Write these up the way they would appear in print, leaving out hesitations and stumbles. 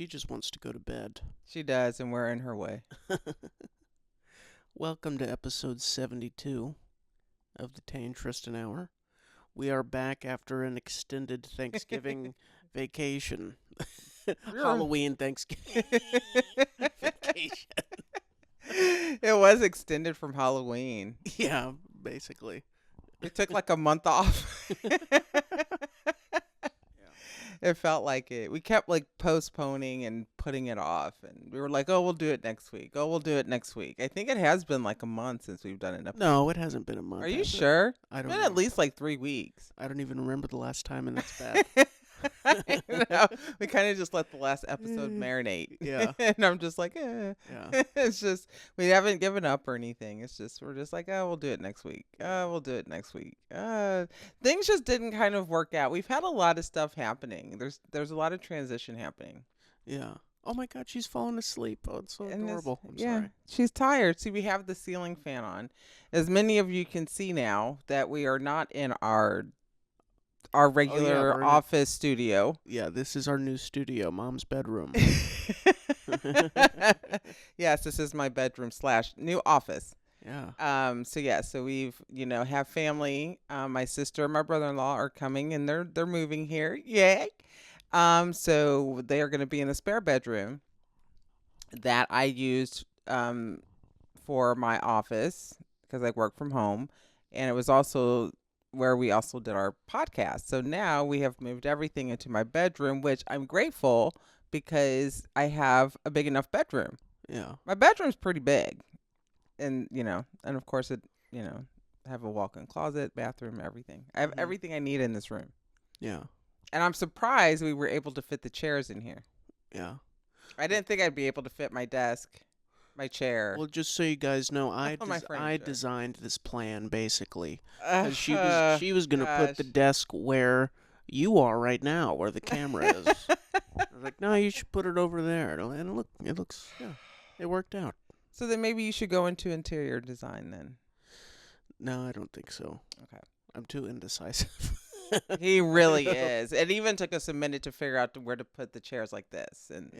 She just wants to go to bed. She does, and we're in her way. Welcome to episode 72 of the Tay and Tristan Hour. We are back after an extended Thanksgiving vacation. Halloween Thanksgiving vacation. It was extended from Halloween. Yeah, basically. We took like a month off. It felt like it. We kept like postponing and putting it off. And we were like, oh, we'll do it next week. Oh, we'll do it next week. I think it has been like a month since we've done an episode. No, it hasn't been a month. Are you sure? I don't It's been know. at least like 3 weeks. I don't even remember the last time, and that's bad. I know. We kind of just let the last episode marinate. Yeah. And I'm just like, eh. Yeah. It's just, we haven't given up or anything. It's just, we're just like, oh, we'll do it next week. We'll do it next week. Things just didn't kind of work out. We've had a lot of stuff happening. There's a lot of transition happening. Yeah. Oh my God, she's falling asleep. Oh, it's so And adorable. I'm yeah, sorry. she's tired. See, we have the ceiling fan on. As many of you can see now that we are not in our regular we're in office studio. Yeah, this is our new studio, Mom's bedroom. Yes, this is my bedroom / new office. Yeah. So we've, have family. My sister and my brother-in-law are coming and they're moving here. Yay. So they are going to be in the spare bedroom that I used for my office because I work from home, and it was also where we also did our podcast. So now we have moved everything into my bedroom, which I'm grateful because I have a big enough bedroom. Yeah. My bedroom's pretty big. And, and of course have a walk-in closet, bathroom, everything. I have everything I need in this room. Yeah. And I'm surprised we were able to fit the chairs in here. Yeah. I didn't think I'd be able to fit my desk, my chair. Well, just so you guys know, I furniture. designed this plan basically. Uh, 'Cause she was gonna put the gosh. desk where you are right now, where the camera is. I was like, no, you should put it over there. And it looks, yeah, it worked out. So then maybe you should go into interior design then. No, I don't think so. Okay. I'm too indecisive. He really is. It even took us a minute to figure out where to put the chairs like this. And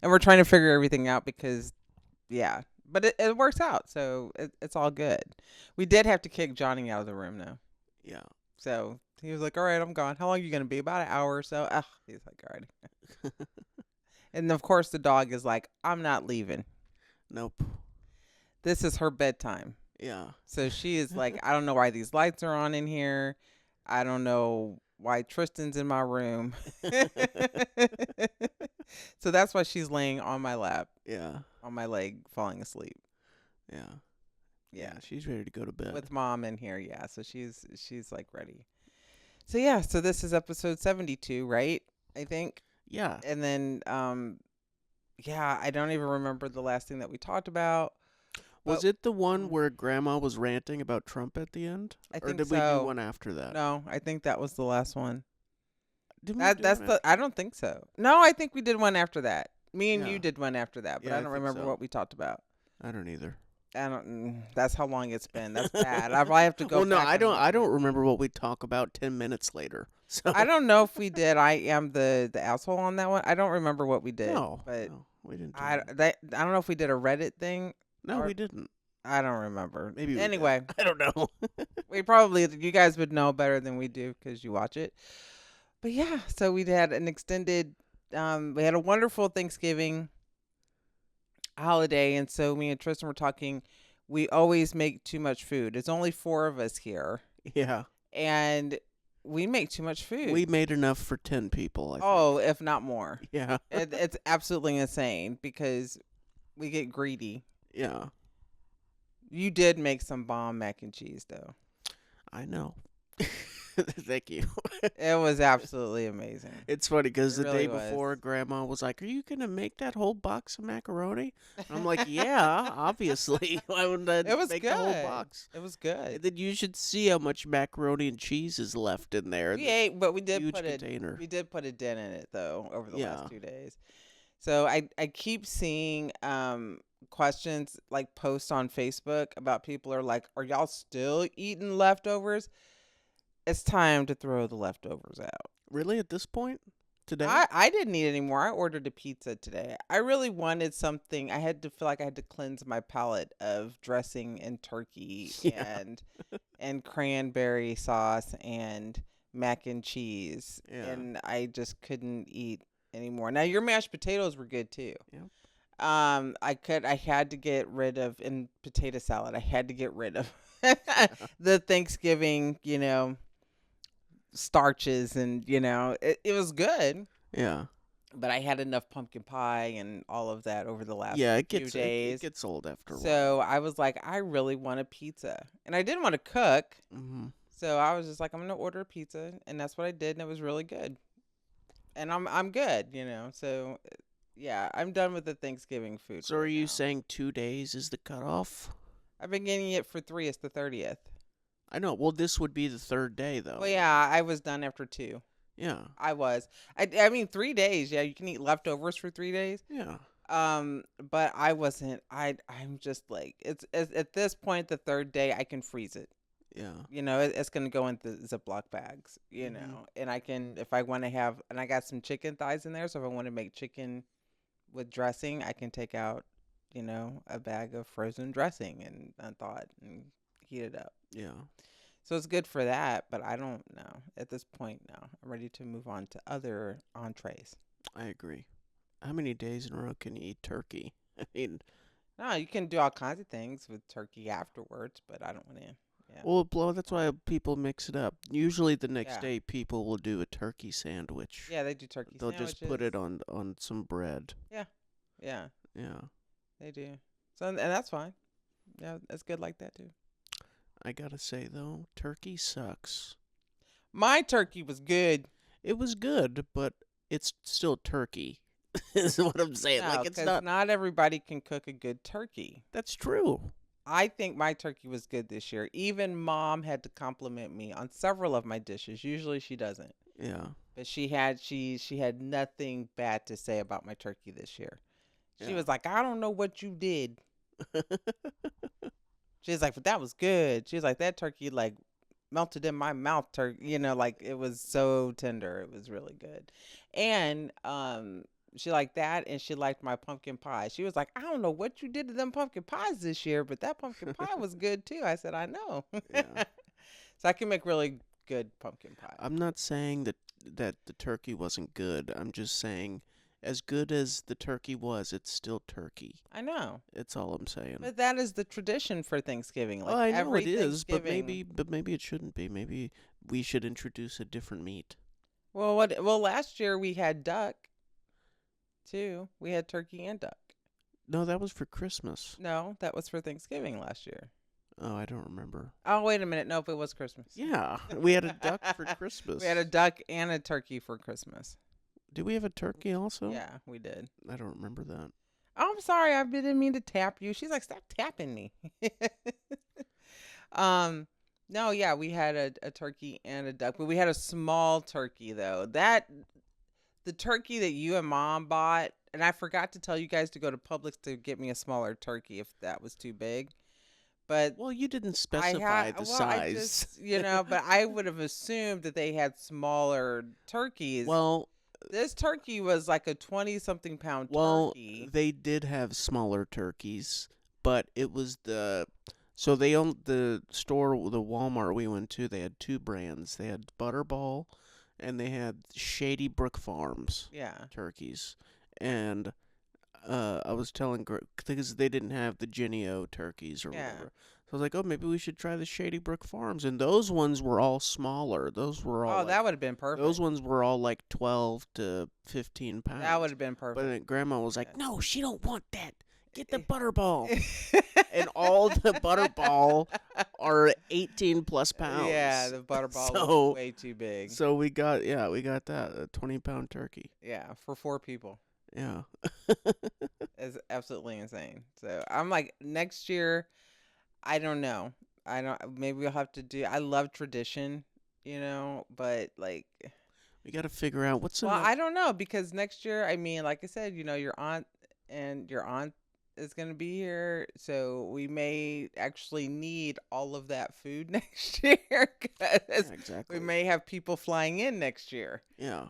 we're trying to figure everything out because, yeah. But it works out, so it's all good. We did have to kick Johnny out of the room, though. Yeah. So he was like, all right, I'm gone. How long are you going to be? About an hour or so. He's like, all right. And, of course, the dog is like, I'm not leaving. Nope. This is her bedtime. Yeah. So she is like, I don't know why these lights are on in here. I don't know why Tristan's in my room. So that's why she's laying on my lap. Yeah. On my leg, falling asleep. Yeah. Yeah. She's ready to go to bed. With Mom in here, yeah. So she's like ready. So yeah, so this is episode 72, right? I think. Yeah. And then I don't even remember the last thing that we talked about. Was it the one where Grandma was ranting about Trump at the end? I think or did so. we do one after that? No, I think that was the last one. Didn't we I don't think so. No, I think we did one after that. Me and Yeah. you did one after that, but Yeah, I I don't think remember so. what we talked about. I don't either. That's how long it's been. That's bad. I probably have to go. Well, no, back and I don't look. remember what we talk about 10 minutes later. So I don't know if we did. I am the asshole on that one. I don't remember what we did. no, but no, we didn't. Do I that. don't know if we did a Reddit thing. No, or- we didn't. I don't remember. Maybe we did. Anyway, I don't know. you guys would know better than we do because you watch it. But yeah, so we had an extended. We had a wonderful Thanksgiving holiday, and so me and Tristan were talking. We always make too much food. There's only 4 of us here, Yeah, and we make too much food. we made enough for 10 people. I think. Oh, if not more. Yeah, It's absolutely insane because we get greedy. yeah. You did make some bomb mac and cheese, though. I know. Thank you. It was absolutely amazing. It's funny because It the really day was. before, Grandma was like, "Are you gonna make that whole box of macaroni?" And I'm like, "Yeah, obviously. Why wouldn't I It was make good. the whole box?" It was And good. then you should see how much macaroni and cheese is left in there. We ate, but we did huge put container. we did put a dent in it though over the Yeah. last 2 days. So I keep seeing questions like posts on Facebook about people are like, "Are y'all still eating leftovers?" It's time to throw the leftovers out. Really, at this point? today? I didn't eat anymore. I ordered a pizza today. I really wanted something. I had to feel like I had to cleanse my palate of dressing and turkey Yeah. and cranberry sauce and mac and cheese, Yeah. and I just couldn't eat anymore. Now your mashed potatoes were good too. Yep. I had to get rid of in potato salad. I had to get rid of Yeah. the Thanksgiving, starches, and it was good, Yeah. but I had enough pumpkin pie and all of that over the last Yeah, it few it days. gets old after a while. So I was like, I really want a pizza, and I didn't want to cook. Mhm. So I was just like, I'm gonna order a pizza, and that's what I did, and it was really good. And I'm good. So yeah, I'm done with the Thanksgiving food So are right you now. saying 2 days is the cutoff? I've been getting it for 3. It's the 30th. I know. Well, this would be the third day, Well, though. yeah, I was done after 2. Yeah. I was. I mean 3 days. Yeah, you can eat leftovers for 3 days. Yeah. But I wasn't. I'm just like it's at this point the third day I can freeze it. Yeah. It's gonna go into Ziploc bags. Mhm. And I can if I want to have and I got some chicken thighs in there. So if I want to make chicken with dressing, I can take out a bag of frozen dressing and thaw it and heat it up. Yeah. So it's good for that, but I don't know. At this point now, I'm ready to move on to other entrees. I agree. How many days in a row can you eat turkey? I mean, No, you can do all kinds of things with turkey afterwards, but I don't want to. Yeah. that's why people mix it up. Usually the next Yeah. day people will do a turkey sandwich. Yeah, they do turkey They'll just put sandwiches. it on some bread. Yeah. Yeah, Yeah. they do. So and that's fine. Yeah, it's good like that too. I gotta say though, turkey sucks. My turkey was good. It was good, but it's still turkey. Is what I'm saying. No, Like it's because not. not everybody can cook a good turkey. That's true. I think my turkey was good this year. Even mom had to compliment me on several of my dishes. Usually she doesn't. Yeah. But she had nothing bad to say about my turkey this year. She Yeah. was like, I don't know what you did. She's like, but that was good. She was like, that turkey like melted in my mouth. Like it was so tender. It was really good. And she liked that, and she liked my pumpkin pie. She was like, I don't know what you did to them pumpkin pies this year, but that pumpkin pie was good too. I said, I know. Yeah. So I can make really good pumpkin pie. I'm not saying that the turkey wasn't good. I'm just saying, as good as the turkey was, it's still turkey. I know. That's all I'm saying. But that is the tradition for Thanksgiving. Well, Like I know every it is, but Thanksgiving. maybe it shouldn't be. Maybe we should introduce a different meat. Well, last year we had duck too. We had turkey and duck. No, that was for Christmas. No, that was for Thanksgiving last year. Oh, I don't remember. Oh, wait a minute. No, if it was Christmas. Yeah, we had a duck for Christmas. We had a duck and a turkey for Christmas. Did we have a turkey also? Yeah, we did. I don't remember that. Oh, I'm sorry. I didn't mean to tap you. She's like, stop tapping me. um, no, yeah, we had a turkey and a duck, but we had a small turkey though. The turkey that you and mom bought, and I forgot to tell you guys to go to Publix to get me a smaller turkey if that was too big. But Well, you didn't I specify had, the well, I size. just, but I would have assumed that they had smaller turkeys. Well, This turkey was like a 20-something pound well, turkey. they did have smaller turkeys, but it was so they owned the store, the Walmart we went to. They had two brands. They had Butterball, and they had Shady Brook Farms Yeah. turkeys. And I was telling because they didn't have the Genio turkeys or Yeah. whatever. So I was like, oh, maybe we should try the Shady Brook Farms. And those ones were all smaller. Those were all Oh, that would have been perfect. those ones were all like 12 to 15 pounds. That would have been But perfect. then Grandma was like, Yeah. no, she don't want that. Get the Butterball. And all the Butterball are 18 plus pounds. Yeah, the butterball So- was way too big. So we got that, a 20-pound turkey. Yeah, for 4 people. Yeah. It's absolutely insane. So I'm like, next year, I don't know. I don't. Maybe we'll have to do. I love tradition, but like, We got to figure out what's well, in I don't know because next year, I mean, like I said, your aunt is gonna be here, so we may actually need all of that food next year. 'Cause exactly. we may have people flying in next year. Yeah.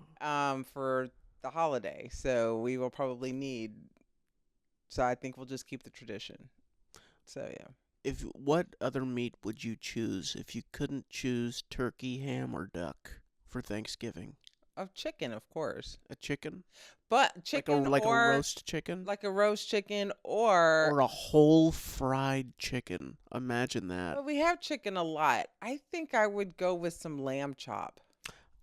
For the holiday. So we will probably need. So I think we'll just keep the tradition. So yeah. If what other meat would you choose if you couldn't choose turkey, ham, or duck for Thanksgiving? Of chicken, of course. A chicken, But chicken like a or roast chicken, like a roast chicken or or a whole fried chicken. Imagine that. well, we have chicken a lot. I think I would go with some lamb chop.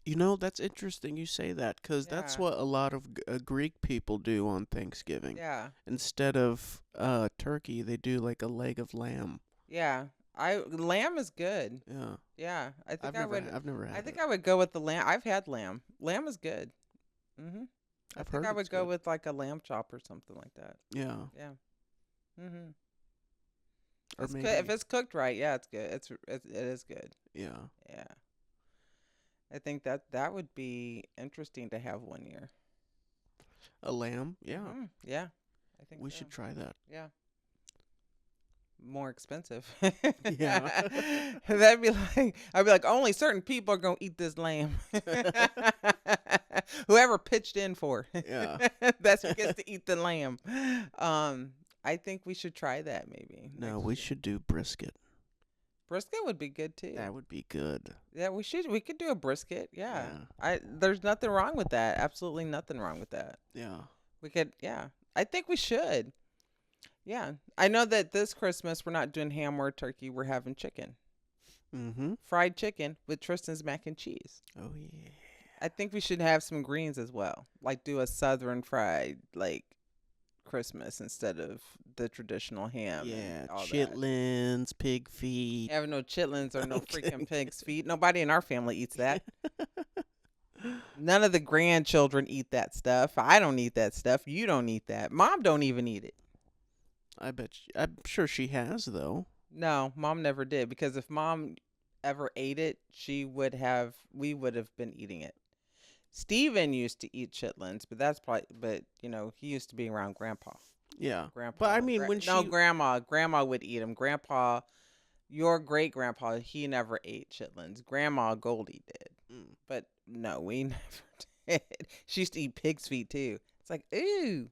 You know, that's interesting you say that because that's Yeah. what a lot of Greek people do on Thanksgiving. Yeah. Instead of turkey, they do like a leg of lamb. Yeah. I lamb is good. Yeah, Yeah. I think I would I've never I had think it. I would go with the lamb. I've had lamb. Lamb is good. Mhm. I I've think heard I it's would go good. with like a lamb chop or something like that. Yeah, Yeah. Mhm. or If maybe it's cooked right, yeah, it's good. It is good. yeah, Yeah. I think that would be interesting to have one year. a lamb. Yeah, Yeah. I think we so. should try that. Yeah. More expensive. Yeah. That'd be like I'd be like only certain people are gonna eat this lamb. Whoever pitched in for Yeah. that's who gets to eat the lamb. I think we should try that maybe No, next we year. should do brisket. Brisket would be good too. That would be good. Yeah, we should. We could do a brisket. Yeah, Yeah. there's nothing wrong with that. Absolutely nothing wrong with that. Yeah. We could. Yeah, I think we should. Yeah, I know that this Christmas we're not doing ham or turkey. We're having chicken, Mm-hmm. fried chicken with Tristan's mac and cheese. Oh yeah. I think we should have some greens as well. Like do a southern fried like Christmas instead of the traditional ham. Yeah. And all that. Chitlins, pig feet. Have no chitlins or no Okay. freaking pig's feet. Nobody in our family eats that. None of the grandchildren eat that stuff. I don't eat that stuff. You don't eat that. Mom don't even eat it. I'm sure she has though. No, mom never did because if mom ever ate it, we would have been eating it. Steven used to eat chitlins, but he used to be around grandpa. Yeah. Grandpa. But I mean, No, grandma would eat them. Grandpa, your great grandpa, he never ate chitlins. Grandma Goldie did. Mm. But no, we never did. She used to eat pig's feet too. It's like, ooh.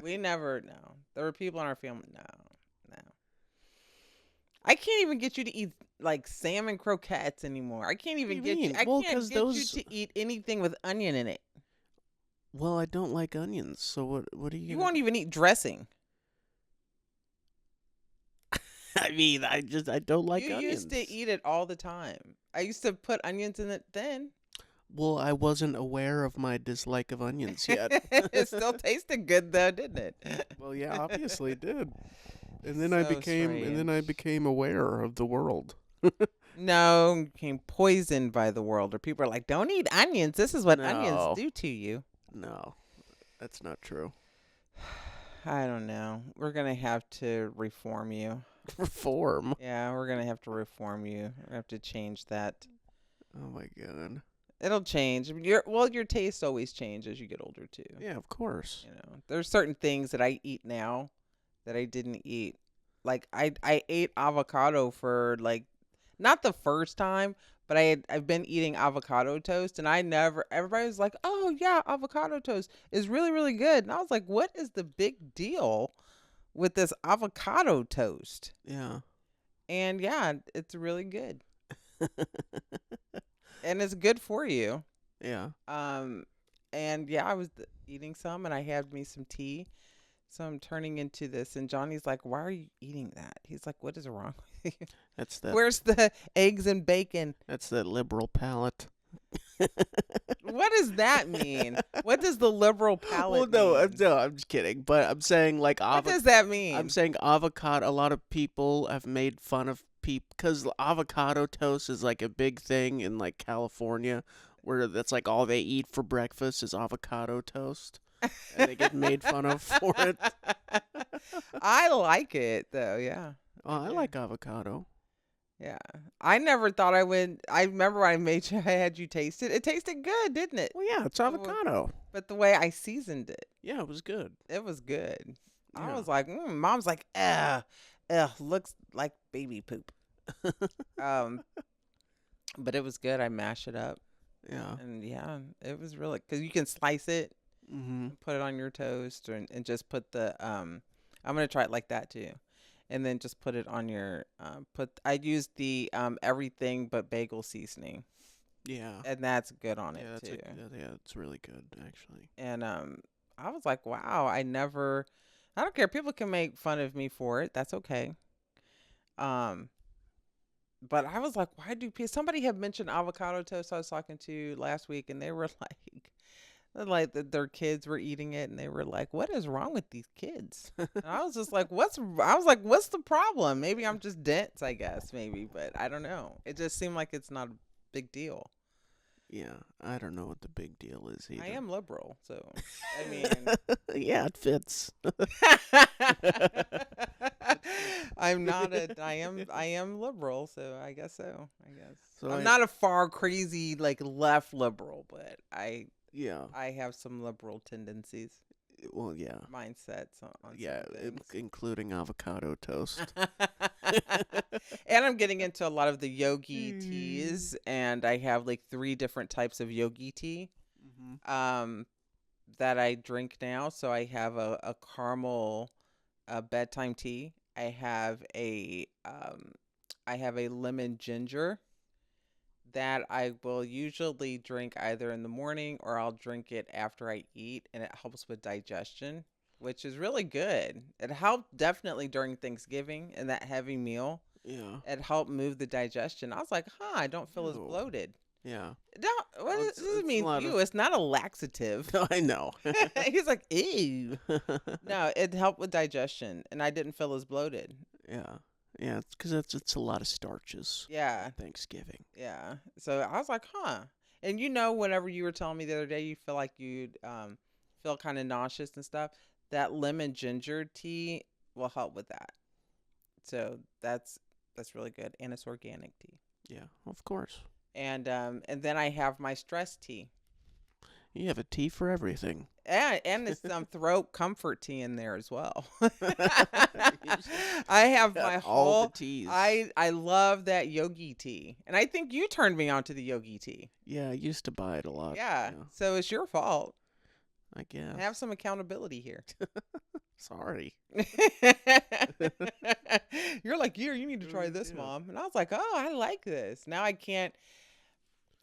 We never, no. There were people in our family, no. I can't even get you to eat like salmon croquettes anymore. I can't even What do you get you. mean? I Well, can't 'cause get you those- to eat anything with onion in it. Well, I don't like onions, so what are you You gonna won't even eat dressing. I mean, I don't like You onions. used to eat it all the time. I used to put onions in it then. Well, I wasn't aware of my dislike of onions yet. It still tasted good though, didn't it? Well, yeah, obviously it did. And then So strange. I became aware of the world. No, became poisoned by the world. Or people are like, don't eat onions. This is what No. onions do to you. No, that's not true. I don't know. We're going to have to reform you. Reform. Yeah, we're going to have to reform you. We're going to have to change that. Oh my god. It'll change. Your taste always changes as you get older too. Yeah, of course. There's certain things that I eat now that I didn't eat. Like I ate avocado for like not the first time, but I've been eating avocado toast and everybody was like, "Oh yeah, avocado toast is really really good." And I was like, "What is the big deal with this avocado toast?" Yeah. And yeah, it's really good. And it's good for you. Yeah. And yeah, I was eating some and I had me some tea. So I'm turning into this and Johnny's like, "Why are you eating that?" He's like, "What is wrong with you? That's that Where's the eggs and bacon?" that's that liberal palate. What does that mean? What does the liberal palate mean? I'm just kidding. But I'm saying like What does that mean? I'm saying avocado. A lot of people have made fun of people because avocado toast is like a big thing in like California, where that's like all they eat for breakfast is avocado toast, and they get made fun of for it. I like it though, yeah. Oh, I like avocado. Yeah. I never thought I would. I remember when I had you taste it. It tasted good, didn't it? Well, yeah, it's avocado. But the way I seasoned it, Yeah, it was good. it was good. I Yeah. was like, Mom's like, looks like baby poop. But it was good. I mashed it up, Yeah. and yeah, it was really because you can slice it. Mm-hmm. and put it on your toast, and just put the I'm gonna try it like that too, and then just put it on your I use the everything but bagel seasoning, Yeah. and that's good on it Yeah, too. yeah, it's really good actually. And I was like, wow, I don't care. People can make fun of me for it. That's okay. Um, but I was like, why do people? Somebody had mentioned avocado toast. I was talking to last week, and they were like that their kids were eating it, and they were like, "What is wrong with these kids?" And I was just like, "What's the problem? Maybe I'm just dense, I guess, maybe, but I don't know. It just seemed like it's not a big deal. Yeah, I don't know what the big deal is I either. am liberal, so I mean, Yeah, it fits. I'm not a. I am liberal, so I guess so. I guess So I'm I not a far crazy like left liberal, but yeah, I have some liberal tendencies, well yeah. mindsets on Yeah, certain things. including avocado toast. And I'm getting into a lot of the yogi Mm. teas, and I have like 3 different types of yogi tea Mhm. um, that I drink now. So I have a caramel bedtime tea. I have a lemon ginger that I will usually drink either in the morning or I'll drink it after I eat, and it helps with digestion, which is really good. It helped definitely during Thanksgiving and that heavy meal. Yeah. It helped move the digestion. I was like, huh, I don't feel as Ew. bloated. Yeah. What Well, does it it's a mean to lot of. you? It's not a laxative. I know. He's like, ew. No, it helped with digestion, and I didn't feel as bloated. Yeah. Yeah, it's because it's a lot of starches Yeah, on Thanksgiving. yeah. So I was like, huh. And whenever you were telling me the other day, you feel like you'd feel kind of nauseous and stuff. That lemon ginger tea will help with that. So that's really good, and it's organic tea. Yeah, of course. And then I have my stress tea. You have a tea for everything. And it's some throat comfort tea in there as well. You just I have got my all the whole teas. I love that yogi tea. And I think you turned me on to the yogi tea. Yeah, I used to buy it a lot. Yeah. Yeah, So it's your fault. I guess. Have some accountability here. Sorry. You're like, you need to try this, Yeah. Mom. And I was like, oh, I like this. Now I can't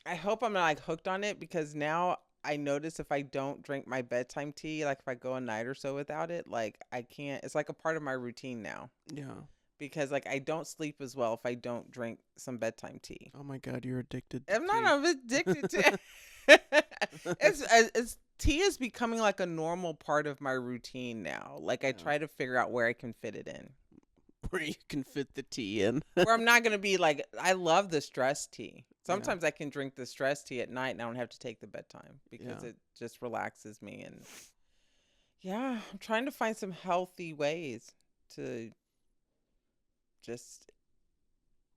I hope I'm not like hooked on it, because now I notice if I don't drink my bedtime tea, like if I go a night or so without it, like I can't. It's like a part of my routine now, Yeah. because like I don't sleep as well if I don't drink some bedtime tea. Oh my God, you're addicted to I'm not. tea. I'm addicted to. it's tea is becoming like a normal part of my routine now. Like I Yeah. try to figure out where I can fit it in. Where you can fit the tea in. Where I'm not gonna be like, I love the stress tea. Yeah. Sometimes I can drink the stress tea at night and I don't have to take the bedtime, because Yeah. it just relaxes me. And yeah, I'm trying to find some healthy ways to just,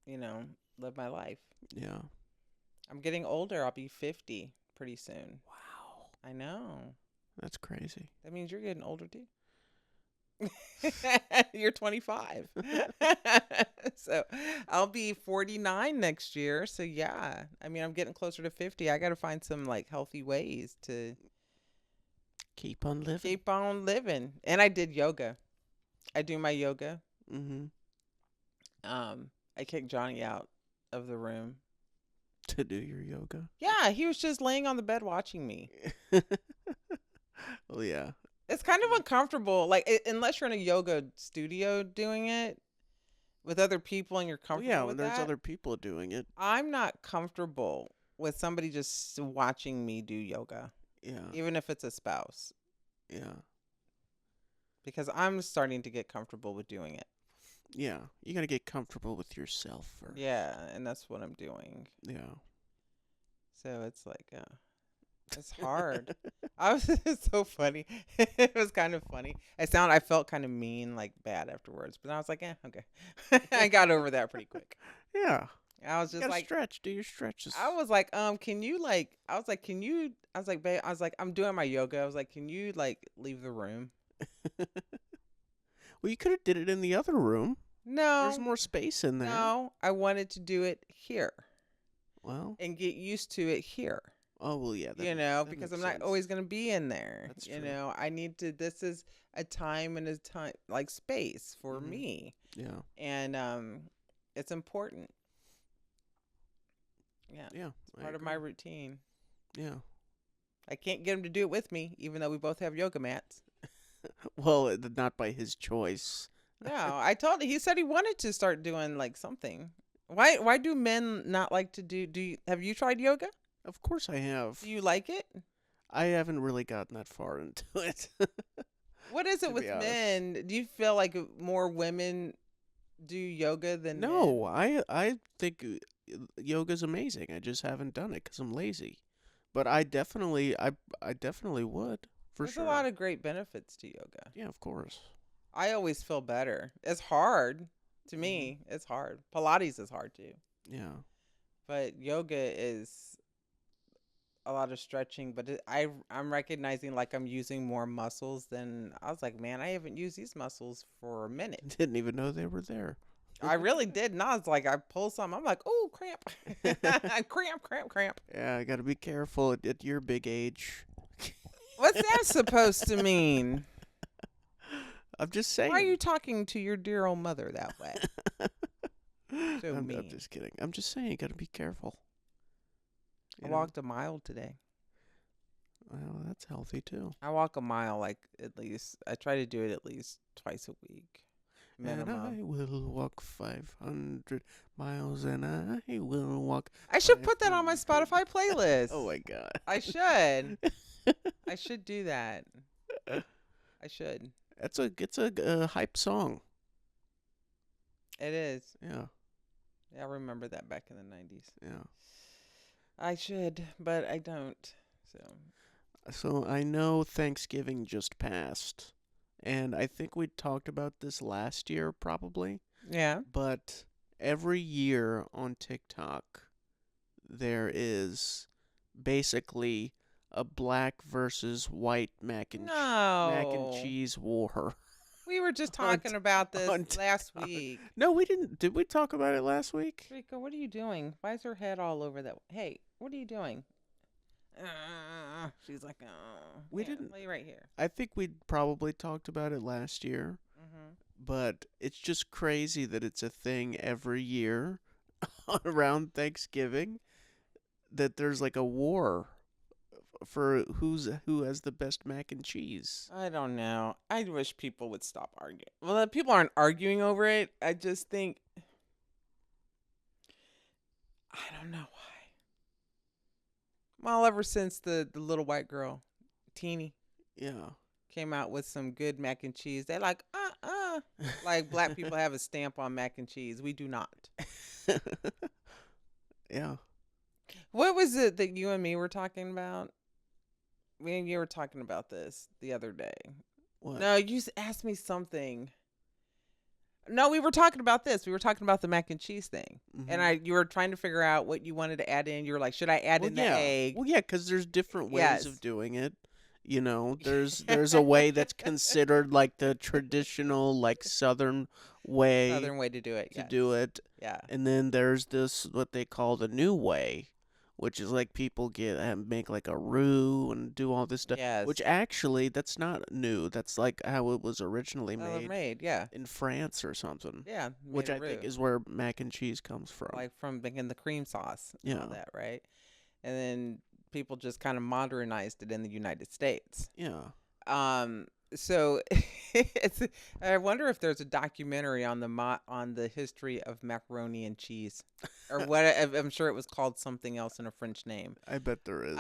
you know, live my life. Yeah. I'm getting older. I'll be 50 pretty soon. Wow. I know. That's crazy. That means you're getting older too. You're 25. So I'll be 49 next year. So yeah, I mean, I'm getting closer to 50. I got to find some like healthy ways to Keep on living. keep on living. And I did yoga. I do my yoga. Mm-hmm. I kicked Johnny out of the room. To do your yoga. Yeah, he was just laying on the bed watching me. Well, yeah. It's kind of uncomfortable, like unless you're in a yoga studio doing it with other people and you're Well, comfortable yeah, with when there's that. other people doing it. I'm not comfortable with somebody just watching me do yoga, Yeah. even if it's a spouse, Yeah. because I'm starting to get comfortable with doing it. Yeah. You got to get comfortable with yourself first. Yeah, and that's what I'm doing. Yeah. So it's like, it's hard. It's so funny. It was kind of funny. I felt kind of mean, like bad afterwards, but I was like, okay. I got over that pretty quick. Yeah. I was You just gotta like, stretch. Do your stretches. I was like, can you like, I was like, can you, I was like, babe, I was like, I'm doing my yoga. I was like, can you like leave the room? Well, you could have did it in the other room. There's No, more space in there. no, I wanted to do it here Well, and get used to it here. Oh well, yeah, You know, that because makes I'm not sense. always going to be in there. That's You true. know, I need to, this is a time and a time, like space for Mhm. me. Yeah. And it's important. Yeah. Yeah, It's I part of my agree. routine. Yeah. I can't get him to do it with me, even though we both have yoga mats. Well, not by his choice. No, I told him, he said he wanted to start doing like something. Why do men not like to have you tried yoga? Of course I Do have. you like it? I haven't really gotten that far into it, What is it to be with honest. men? Do you feel like more women do yoga than No, men? I think yoga's amazing. I just haven't done it because I'm lazy. But I definitely would for There's a lot sure. of great benefits to yoga. Yeah, of course. I always feel better. It's hard to Mhm. me. It's hard. Pilates is hard too. Yeah. But yoga is a lot of stretching, but I'm recognizing like I'm using more muscles than I was like, man, I haven't used these muscles for a minute. Didn't even know they were there. I really did. And I was like, I pulled something. I'm like, oh, cramp. Cramp, cramp, cramp. Yeah, I got to be careful at your big age. What's that supposed to mean? I'm just Why are you saying. talking to your dear old mother that way? So I'm mean. just kidding. I'm just saying you got to be careful. I You know? walked a mile today. Well, that's healthy too. I walk a mile like at least. I try to do it at least twice a week, And minimum. I will walk 500 miles and I will walk I should put that on my 500. Spotify playlist. Oh my god. I should. I should do that. I should. It's a hype song. It is. Yeah. Yeah, I remember that back in the 90s. Yeah. I should, but I don't. So, So I know Thanksgiving just passed, and I think we talked about this last year probably, yeah. but every year on TikTok there is basically a black versus white mac and No. cheese war. We were just on talking about this on last TikTok. week. No, we didn't. Did we talk about it last week? Rico, what are you doing? Why is her head all over that? Hey, what are you doing? She's like, oh, We here, didn't. lay right here. I think we probably talked about it last year, Mm-hmm. but it's just crazy that it's a thing every year around Thanksgiving that there's like a war for who has the best mac and cheese. I don't know. I wish people would stop arguing. Well, people aren't arguing over it. I just think, I don't know why. Well, ever since the little white girl, Teeny, Yeah. came out with some good mac and cheese, they're like, like black people have a stamp on mac and cheese. We do not. Yeah. What was it that you and me were talking about? Me and you were talking about this the other day. What? No, you asked me something. No, we were talking about this. We were talking about the mac and cheese thing. And Mhm. you were trying to figure out what you wanted to add in. You were like, should I add Well, in the yeah. egg? Well, yeah, cuz there's different ways Yes. of doing it. You know, there's a way that's considered like the traditional like southern way Southern way to do it. to Yes. do it. Yeah. And then there's this what they call the new way, which is like people get make like a roux and do all this stuff. Yes. Which actually that's not new. That's like how it was originally Southern made made. Yeah. in France or something. Yeah. Which Made a I think roux. is where mac and cheese comes from. Like from making the cream sauce and all Yeah. that, right? And then people just kind of modernized it in the United States. Yeah. So it's, I wonder if there's a documentary on on the history of macaroni and cheese, or what. I'm sure it was called something else in a French name. I bet there is.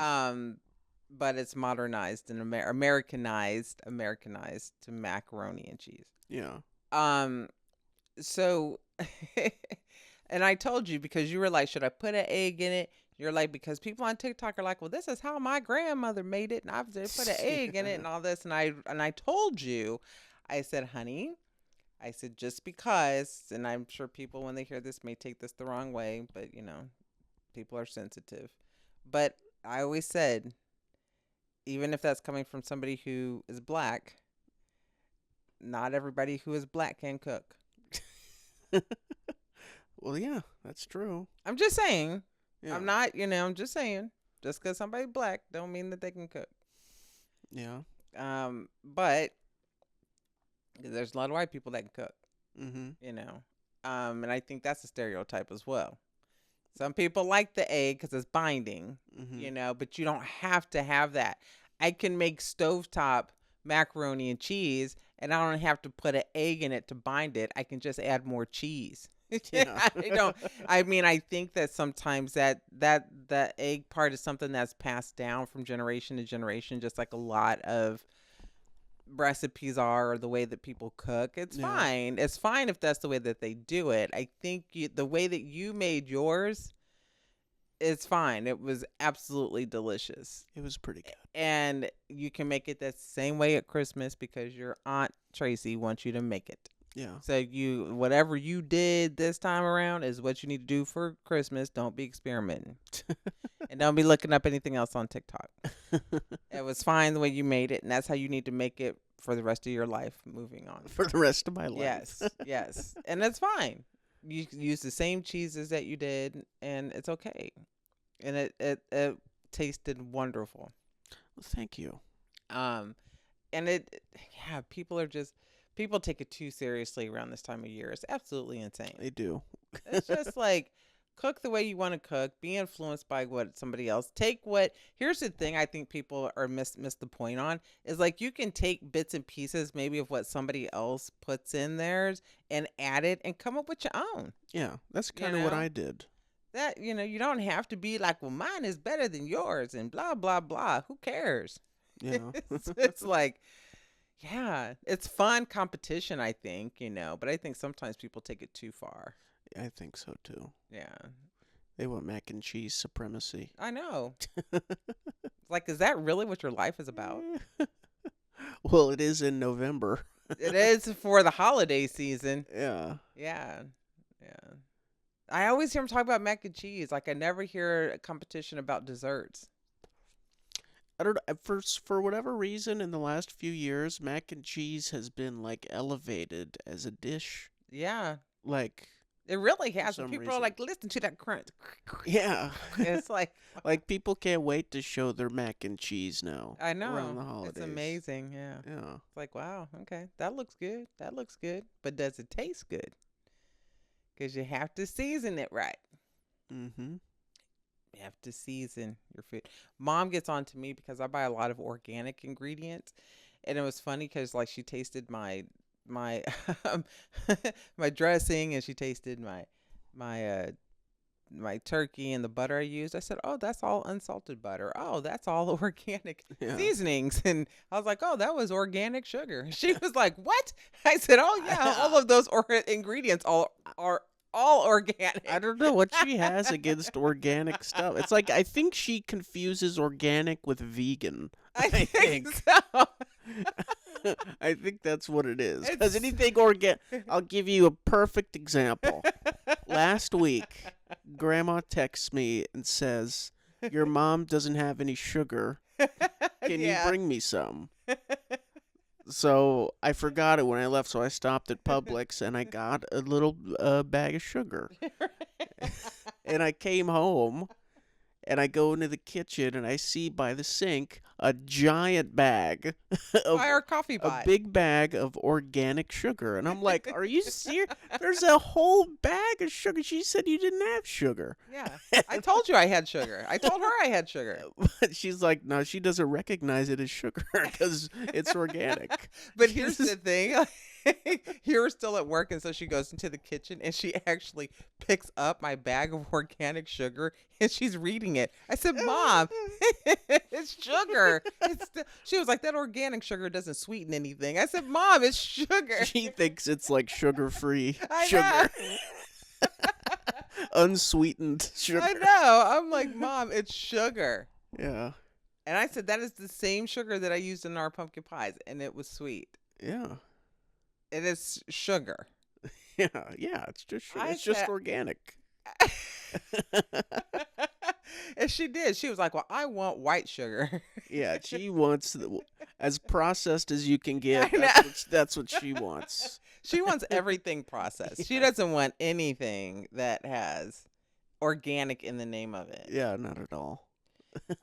But it's modernized and Americanized to macaroni and cheese. Yeah. So, and I told you because you were like, should I put an egg in it? You're like, because people on TikTok are like, well, this is how my grandmother made it, and I've put an egg in it and all this, and I told you, I said, honey, I said just because, and I'm sure people when they hear this may take this the wrong way, but you know, people are sensitive. But I always said, even if that's coming from somebody who is black, not everybody who is black can cook. Well, yeah, that's true. I'm just saying. Yeah. I'm not, I'm just saying. Just because somebody's black don't mean that they can cook. Yeah. But there's a lot of white people that can cook, Mm-hmm. you know. And I think that's a stereotype as well. Some people like the egg because it's binding, Mm-hmm. but you don't have to have that. I can make stovetop macaroni and cheese, and I don't have to put an egg in it to bind it. I can just add more cheese. Yeah. I don't. I mean, I think that sometimes that egg part is something that's passed down from generation to generation, just like a lot of recipes are, or the way that people cook. It's Yeah. fine. It's fine if that's the way that they do it. I think the way that you made yours, it's fine. It was absolutely delicious. It was pretty good. And you can make it that same way at Christmas because your Aunt Tracy wants you to make it. Yeah. So whatever you did this time around is what you need to do for Christmas. Don't be experimenting. And don't be looking up anything else on TikTok. It was fine the way you made it, and that's how you need to make it for the rest of your life moving on. For the rest of my life. Yes, yes. And that's fine. You can use the same cheeses that you did, and it's okay. And it tasted wonderful. Well, thank you. And people take it too seriously around this time of year. It's absolutely insane. They do. It's just like cook the way you want to cook. Be influenced by what somebody else. Here's the thing I think people are miss the point on is like you can take bits and pieces maybe of what somebody else puts in theirs and add it and come up with your own. Yeah, that's kind of what I did. That, you don't have to be like, well, mine is better than yours and blah, blah, blah. Who cares? Yeah. It's like, yeah, it's fun competition, I think, but I think sometimes people take it too far. I think so too. Yeah. They want mac and cheese supremacy. I know. Like, is that really what your life is about? Well, it is in November. It is for the holiday season. Yeah. Yeah. Yeah. I always hear them talk about mac and cheese. Like, I never hear a competition about desserts. I don't know. For whatever reason, in the last few years, mac and cheese has been like elevated as a dish. Yeah. Like, it really has. some People reason. are like, listen to that crunch. yeah. It's like people can't wait to show their mac and cheese now. I know. Around the holidays. It's amazing. Yeah. Yeah. It's like, wow, okay, that looks good. That looks good. But does it taste good? Because you have to season it right. Mm-hmm. You have to season your food. Mom gets on to me because I buy a lot of organic ingredients. And it was funny because, like, she tasted my my dressing, and she tasted my turkey and the butter I used. I said, "Oh, that's all unsalted butter. Oh, that's all organic seasonings." And I was like, "Oh, that was organic sugar." She was like, "What?" I said, "Oh yeah, all of those ingredients are all organic." I don't know what she has against organic stuff. It's like I think she confuses organic with vegan. I think so. I think that's what it is. Because anything organic, I'll give you a perfect example. Last week, Grandma texts me and says, "Your mom doesn't have any sugar. Can you bring me some?" So I forgot it when I left, so I stopped at Publix and I got a little bag of sugar. And I came home and I go into the kitchen and I see by the sink a giant bag of Buy our coffee pot. a big bag of organic sugar. And I'm like, "Are you serious? There's a whole bag of sugar." She said you didn't have sugar. Yeah. I told you I had sugar. I told her I had sugar. But she's like, no, she doesn't recognize it as sugar because it's organic. But here's the thing. Here we're still at work, and so she goes into the kitchen and she actually picks up my bag of organic sugar and she's reading it. I said, "Mom, it's sugar." She was like, "That organic sugar doesn't sweeten anything." I said, "Mom, it's sugar." She thinks it's like sugar-free I sugar. know. Unsweetened sugar. I know. I'm like, "Mom, it's sugar." Yeah. And I said, "That is the same sugar that I used in our pumpkin pies, and it was sweet." Yeah. It is sugar. Yeah. Yeah. It's just sugar. It's just organic. And she did. She was like, "Well, I want white sugar." Yeah. She wants as processed as you can get. I know. That's what she wants. She wants everything processed. She doesn't want anything that has organic in the name of it. Yeah. Not at all.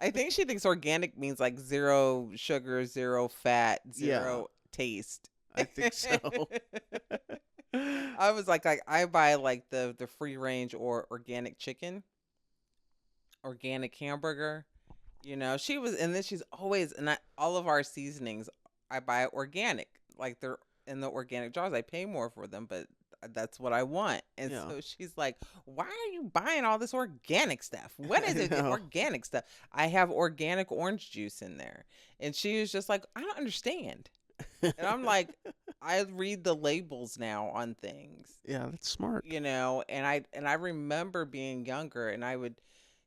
I think she thinks organic means like zero sugar, zero fat, Yeah, zero taste. I think so. I was like I buy like the free range or organic chicken, organic hamburger. She was, and then she's always, and all of our seasonings, I buy organic, like they're in the organic jars. I pay more for them, but that's what I want. And Yeah, so she's like, "Why are you buying all this organic stuff? What I is it? know. Organic stuff? I have organic orange juice in there." And she was just like, "I don't understand." And I'm like, I read the labels now on things, Yeah, that's smart. and I remember being younger, and I would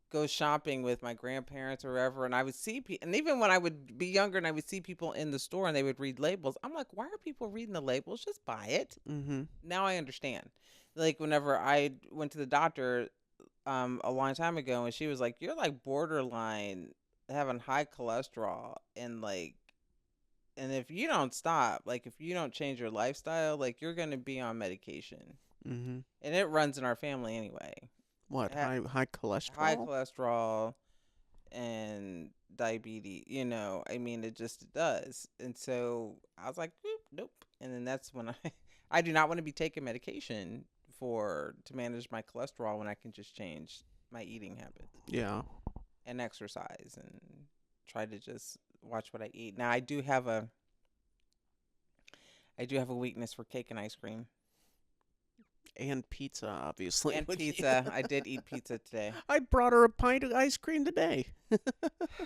go shopping with my grandparents or wherever, and I would see people, and even when I would be younger and I would see people in the store and they would read labels, I'm like, why are people reading the labels? Just buy it. Mm-hmm. Now I understand. Like whenever I went to the doctor a long time ago, and she was like, you're like borderline having high cholesterol, and if you don't stop, like if you don't change your lifestyle, like you're going to be on medication. Mm-hmm. And it runs in our family anyway. What, Ha- high High cholesterol? cholesterol and diabetes, I mean, it just does. And so I was like, nope. And then that's when I do not want to be taking medication to manage my cholesterol when I can just change my eating habits Yeah. and exercise and try to just watch what I eat. Now I do have a weakness for cake and ice cream And pizza, obviously. and Would you- pizza. I did eat pizza today. I brought her a pint of ice cream today.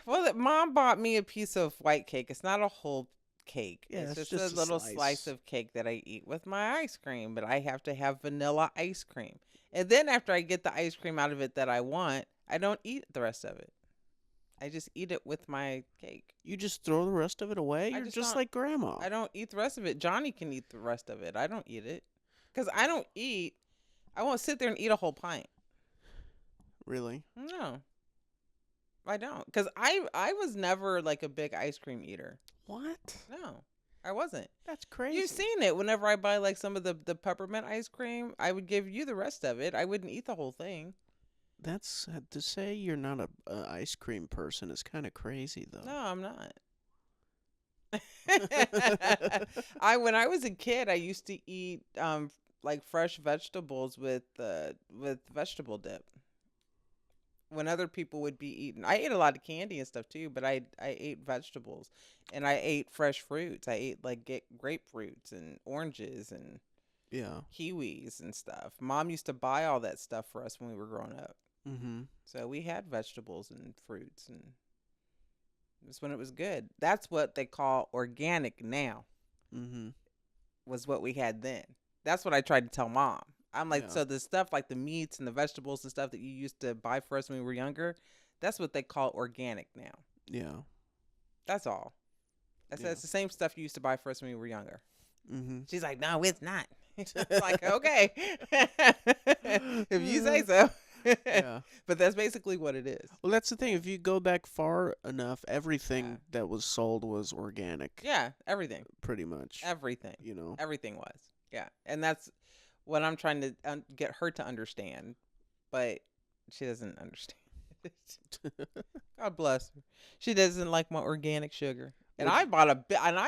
Well, Mom bought me a piece of white cake. It's not a whole cake. Yeah, It's it's just just a a little slice. slice of cake that I eat with my ice cream, but I have to have vanilla ice cream. And then after I get the ice cream out of it that I want, I don't eat the rest of it. I just eat it with my cake. You just throw the rest of it away? I You're just just don't- like Grandma. I don't eat the rest of it. Johnny can eat the rest of it. I don't eat it. Because I won't sit there and eat a whole pint. Really? No, I don't. Because I was never like a big ice cream eater. What? No, I wasn't. That's crazy. You've seen it. Whenever I buy like some of the peppermint ice cream, I would give you the rest of it. I wouldn't eat the whole thing. That's to say you're not a ice cream person is kind of crazy, though. No, I'm not. When I was a kid, I used to eat like fresh vegetables with vegetable dip. When other people would be eating, I ate a lot of candy and stuff too, but I ate vegetables, and I ate fresh fruits. I ate like grapefruits and oranges and Yeah. kiwis and stuff. Mom used to buy all that stuff for us when we were growing up. Mm-hmm. So we had vegetables and fruits, and that's when it was good. That's what they call organic now, Mm-hmm. was what we had then. That's what I tried to tell Mom. I'm like, Yeah. so the stuff like the meats and the vegetables and stuff that you used to buy for us when we were younger, that's what they call organic now. Yeah. That's all. I said, Yeah. it's the same stuff you used to buy for us when we were younger. Mm-hmm. She's like, no, it's not. It's like, okay. If you say so. Yeah. But that's basically what it is. Well, that's the thing. If you go back far enough, everything that was sold was organic, Yeah, everything. pretty much. Everything. You know. Everything was. Yeah. And that's what I'm trying to get her to understand. But she doesn't understand. God bless her. She doesn't like my organic sugar. And Would- I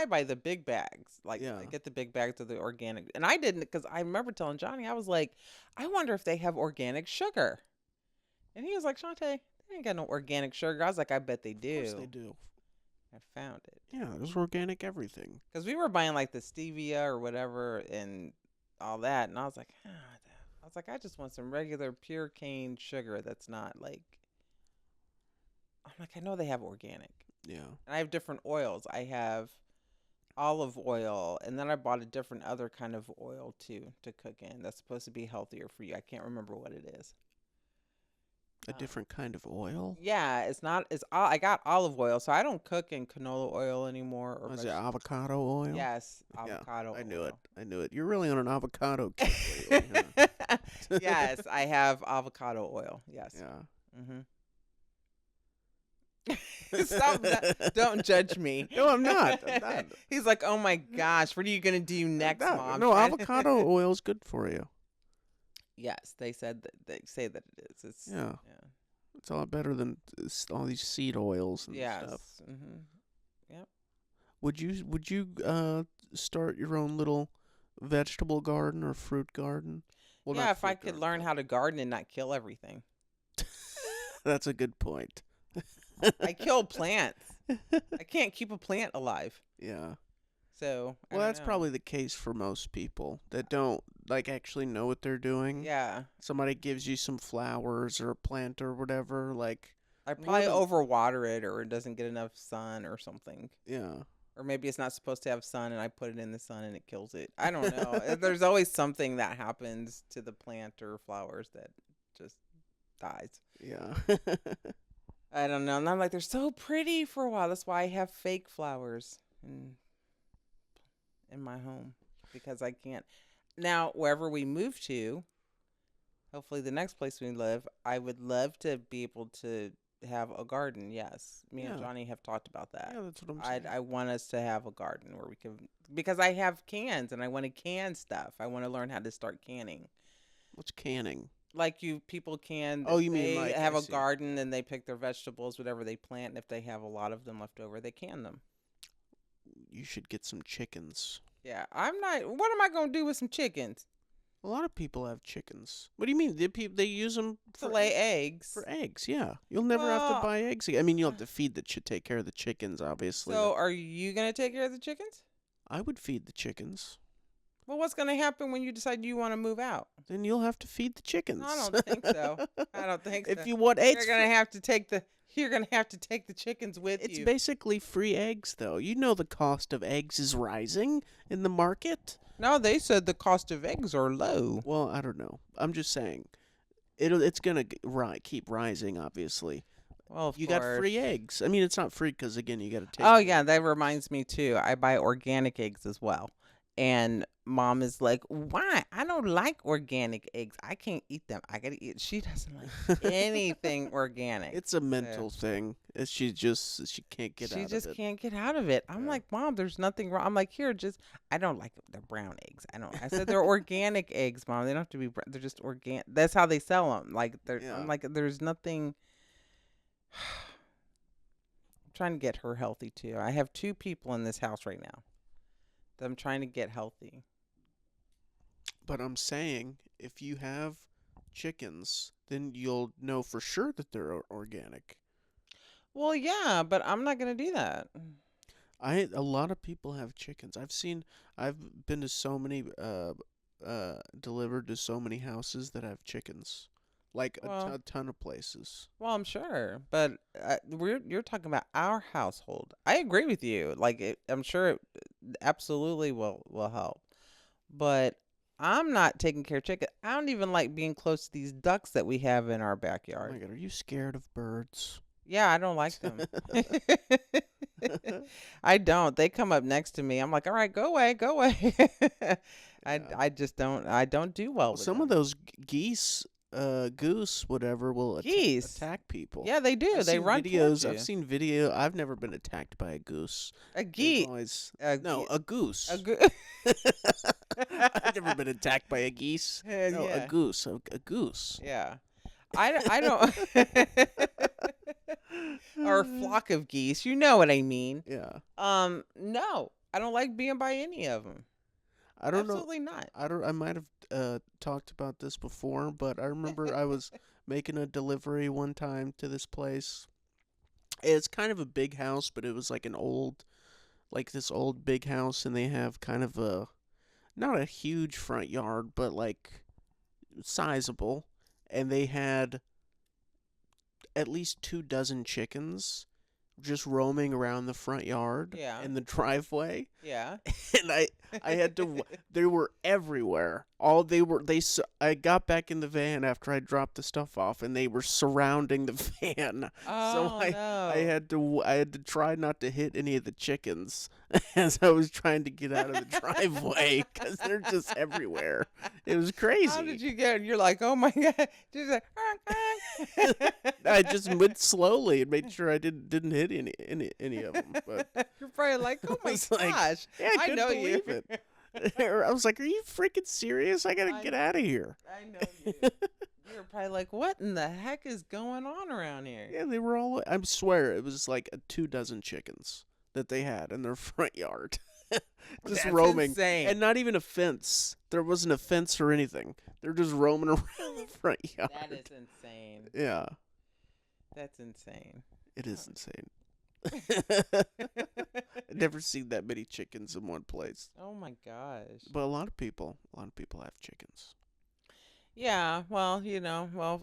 buy the big bags. Like Yeah. I get the big bags of the organic. And I didn't, because I remember telling Johnny, I was like, I wonder if they have organic sugar. And he was like, Shantae, they ain't got no organic sugar. I was like, I bet they do. Of course they do. I found it. Yeah, there's organic everything. Because we were buying like the stevia or whatever and all that. And I was like, I just want some regular pure cane sugar that's not like, I'm like, I know they have organic. Yeah. And I have different oils. I have olive oil, and then I bought a different other kind of oil too to cook in. That's supposed to be healthier for you. I can't remember what it is. A different kind of oil? Yeah, it's not. I got olive oil, so I don't cook in canola oil anymore. Or Was it avocado oil? Yes, Yeah, avocado. I knew oil. it. I knew it. You're really on an avocado kick lately, huh? Yes, I have avocado oil. Yes. Yeah. Mm-hmm. Stop that. Don't judge me. No, I'm not. I'm not. He's like, oh my gosh, what are you gonna do next, Mom? No, avocado oil is good for you. Yes, they say that it is. It's Yeah. It's a lot better than all these seed oils and stuff. Yes. Yep. Would you start your own little vegetable garden or fruit garden? Well, Yeah, not if I fruit could garden, learn but how to garden and not kill everything. that's a good point. I kill plants. I can't keep a plant alive. Yeah. So, I Well, don't that's know. probably the case for most people that don't like actually know what they're doing. Yeah. Somebody gives you some flowers or a plant or whatever, like I more probably than overwater it or it doesn't get enough sun or something. yeah. Or maybe it's not supposed to have sun and I put it in the sun and it kills it. I don't know. There's always something that happens to the plant or flowers that just dies. Yeah. I don't know. And I'm like, they're so pretty for a while. That's why I have fake flowers in my home because I can't. Now, wherever we move to, hopefully the next place we live, I would love to be able to have a garden. Yes. Me and Yeah. Johnny have talked about that. Yeah, that's what I'm saying. I want us to have a garden where we can, because I have cans and I want to can stuff. I want to learn how to start canning. What's canning? Like people can, Oh, you mean they like have I a see. garden and they pick their vegetables, whatever they plant, and if they have a lot of them left over, they can them. You should get some chickens. Yeah, I'm not. What am I gonna do with some chickens A lot of people have chickens. What do you mean? They use them to for lay eggs? for eggs. Yeah, you'll never have to Well, buy eggs again. I mean, you'll have to feed take care of the chickens, obviously. so are you gonna take care of the chickens? I would feed the chickens. Well, what's gonna happen when you decide you want to move out? Then you'll have to feed the chickens. I don't think so. I don't think so. If you want eggs, You're gonna have to take the chickens with it's you. basically free eggs, though. You know the cost of eggs is rising in the market. No, they said the cost of eggs are low. Well, I don't know. I'm just saying, it's gonna keep rising. Obviously, Well, of you course. got free eggs. I mean, it's not free because again, you got to take. Oh yeah, that reminds me too. I buy organic eggs as well. And mom is like, "Why? I don't like organic eggs. I can't eat them. I gotta eat." She doesn't like anything organic. It's a mental thing. She can't get out She of just it. can't get out of it. I'm Yeah. like, "Mom, there's nothing wrong." I'm like, "Here, just I don't like them. They're brown eggs. I don't." I said they're organic eggs, Mom. They don't have to be. They're just organic. That's how they sell them. Like they're. Yeah. I'm like, there's nothing. I'm trying to get her healthy too. I have two people in this house right now that I'm trying to get healthy. But I'm saying, if you have chickens, then you'll know for sure that they're organic. Well, yeah, but I'm not gonna do that. A lot of people have chickens. I've been to so many delivered to so many houses that have chickens, like Well, a ton of places. well, I'm sure, but you're talking about our household. I agree with you. Like, I'm sure it absolutely will help, but I'm not taking care of chicken. I don't even like being close to these ducks that we have in our Oh backyard. my god, are you scared of birds? Yeah, I don't like them. I don't. They come up next to me. I'm like, all right, go away, go away. Yeah. I just don't. I don't do well Well, with some them. of those geese, goose, whatever, will Geese. attack people. Yeah, they do. I've They seen run towards videos. I've you. seen video. I've never been attacked by a goose. A They've geese. always A no, a goose. A goo. I've never been attacked by a geese. No, a Yeah. goose. A goose. Yeah. I don't. Or a flock of geese. You know what I mean. Yeah. No. I don't like being by any of them. I don't know. Absolutely not. I might have talked about this before, but I remember I was making a delivery one time to this place. It's kind of a big house, but it was like this old big house, and they have kind of not a huge front yard, but like sizable, and they had at least 24 chickens just roaming around the front yard Yeah. and the driveway. Yeah. And I had to they were everywhere. I got back in the van after I dropped the stuff off, and they were surrounding the van. Oh So no. I had to try not to hit any of the chickens as I was trying to get out of the driveway because they're just everywhere. It was crazy. How did you get? You're like, oh my god. Just like, I just went slowly and made sure I didn't hit any of them. But you're probably like, oh my was like, gosh. yeah, I I couldn't know you. believe it. I was like, "Are you freaking serious? I gotta I- get out of here." I know you. You're probably like, what in the heck is going on around here? Yeah, they were all. I swear it was like 2 dozen chickens that they had in their front yard, just That's roaming, insane. and not even a fence. There wasn't a fence or anything. They're just roaming around the front yard. That is insane. Yeah, That's insane. it is insane. I've never seen that many chickens in one place. Oh my gosh. But a lot of people have chickens. Yeah, well,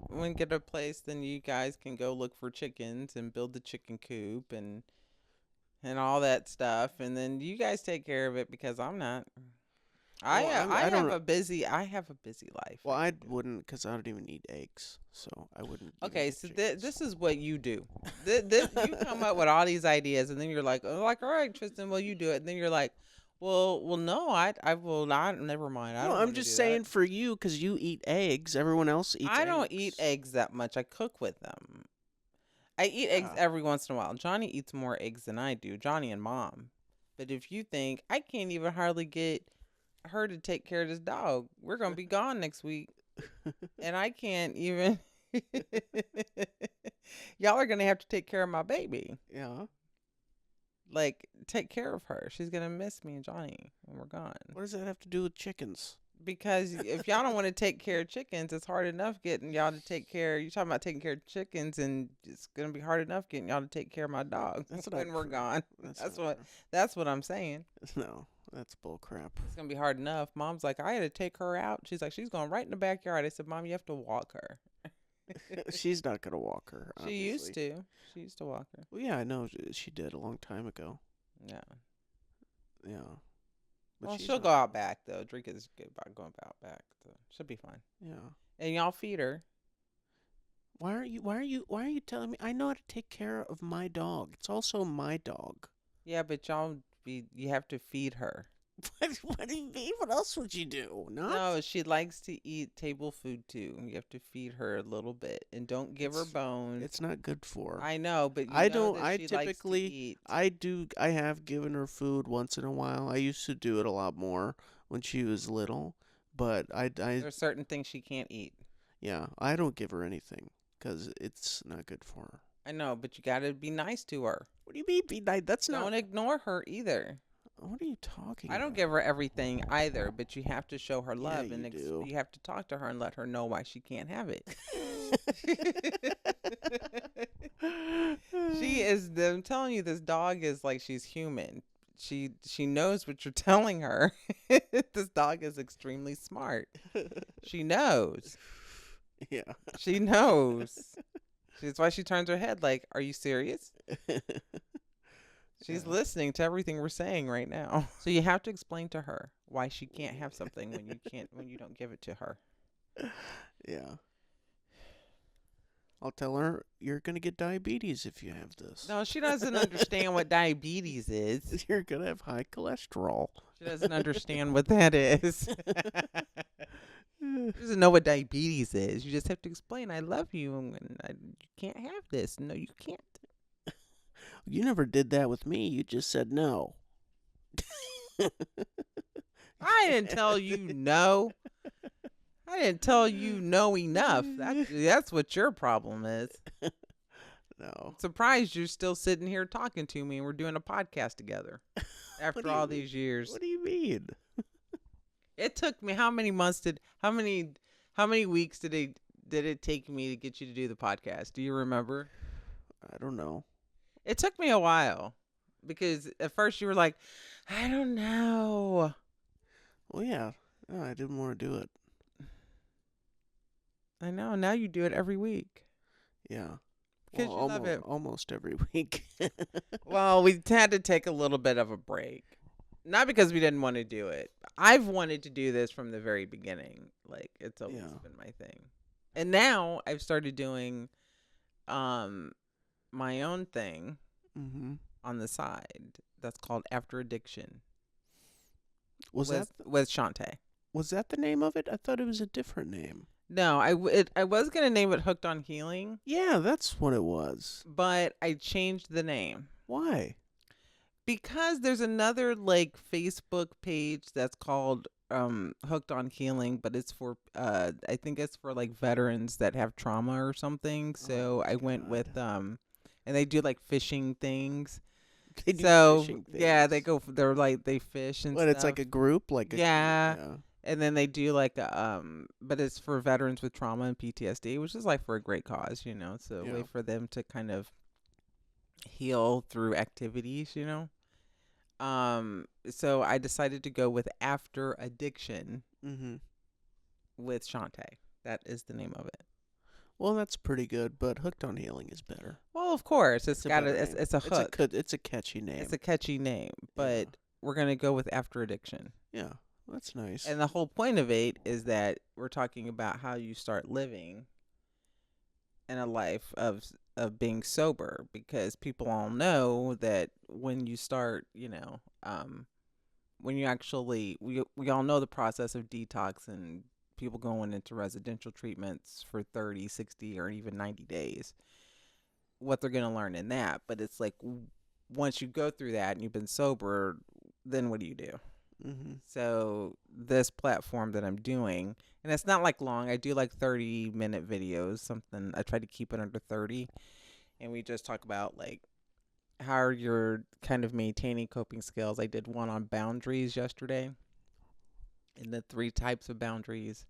when you get a place, then you guys can go look for chickens and build the chicken coop and all that stuff, and then you guys take care of it because I'm not. I Well, I I don't have know. a busy life. Well, I wouldn't, because I don't even eat eggs, so I wouldn't. even Okay, get so chickens. this is what you do. You come up with all these ideas, and then you're like, oh, like, all right, Tristan, well, you do it. And then you're like, well, no, I will not. Never mind. I No, don't I'm want to just do saying that. for you, because you eat eggs. Everyone else eats I eggs. don't eat eggs that much. I cook with them. I eat eggs Yeah. every once in a while. Johnny eats more eggs than I do. Johnny and Mom. But if you think I can't even hardly get her to take care of this dog, we're gonna be gone next week, and I can't even. Y'all are gonna have to take care of my baby. Yeah. Like, take care of her. She's gonna miss me and Johnny when we're gone. What does that have to do with chickens? Because if y'all don't want to take care of chickens, it's hard enough getting y'all to take care. You're talking about taking care of chickens, and it's gonna be hard enough getting y'all to take care of my dog That's not when we're true. gone. That's That's what I'm saying. No, that's bull crap. It's gonna be hard enough. Mom's like, I had to take her out. She's like, she's going right in the backyard. I said, Mom, you have to walk her. She's not gonna walk her. She used obviously. to. She used to walk her. Well, yeah, I know she did a long time ago. Yeah. Yeah. But Well, she's she'll not- go out back though. Drink is good about going out back. So she'll be fine. Yeah. And y'all feed her. Why are you telling me? I know how to take care of my dog. It's also my dog. Yeah, but you have to feed her. What do you mean? What else would you do? Not? No, she likes to eat table food too. You have to feed her a little bit, and don't give her bones. It's not good for her. I know, but I know don't. that I she likes to typically. eat. I have given her food once in a while. I used to do it a lot more when she was little, but There's certain things she can't eat. yeah, I don't give her anything because it's not good for her. I know, but you gotta be nice to her. What do you mean? Be nice? That's Don't not. ignore her either. What are you talking? I don't about? give her everything either, but you have to show her love, you and do. you have to talk to her and let her know why she can't have it. She is. I'm telling you, this dog is like she's human. She knows what you're telling her. This dog is extremely smart. She knows. Yeah. She knows. That's why she turns her head like, "Are you serious?" She's Yeah. listening to everything we're saying right now. So you have to explain to her why she can't have something when you don't give it to her. Yeah. I'll tell her you're gonna get diabetes if you have this. No, she doesn't understand what diabetes is. You're gonna have high cholesterol. She doesn't understand what that is. She doesn't know what diabetes is. You just have to explain, I love you, and you can't have this. No, you can't. You never did that with me. You just said no. I didn't tell you no. I didn't tell you no enough. That's what your problem is. No. Surprised you're still sitting here talking to me and we're doing a podcast together after do you all mean? these years. What do you mean? It took me how many weeks did it take me to get you to do the podcast? Do you remember? I don't know. It took me a while because at first you were like, I don't know. Well, yeah. No, I didn't want to do it. I know. Now you do it every week. Yeah. Because Well, you love it. almost every week. Well, we had to take a little bit of a break. Not because we didn't want to do it. I've wanted to do this from the very beginning. Like, it's always been my thing. And now I've started doing my own thing Mm-hmm. on the side that's called After Addiction Was with Shantae. that the name of it? I thought it was a different name. No, I was going to name it Hooked on Healing, Yeah, that's what it was. but I changed the name. Why? Because there's another like Facebook page that's called Hooked on Healing, but it's for I think it's for like veterans that have trauma or something. Oh So I went God. with and they do like fishing things. They do So fishing yeah, things. they're like they fish and What? It's like stuff. a group, like a Yeah. yeah. And then they do like but it's for veterans with trauma and PTSD, which is like for a great cause, It's a way Yeah. for them to kind of heal through activities, So I decided to go with After Addiction Mm-hmm. with Shantae. That is the name of it. Well, that's pretty good, but Hooked on Healing is better. Well, of course, It's a better name. it's a hook. It's a catchy It's name. a catchy name, Yeah. but we're gonna go with After Addiction. Yeah. That's nice. And the whole point of it is that we're talking about how you start living in a life of being sober, because people all know that when you start, when you actually we all know the process of detox and people going into residential treatments for 30, 60, or even 90 days, what they're going to learn in that. But it's like once you go through that and you've been sober, then what do you do? Mm-hmm. So this platform that I'm doing, and it's not like long. I do like 30-minute videos, something. I try to keep it under 30. And we just talk about like how you're kind of maintaining coping skills. I did one on boundaries yesterday, and the 3 types of boundaries.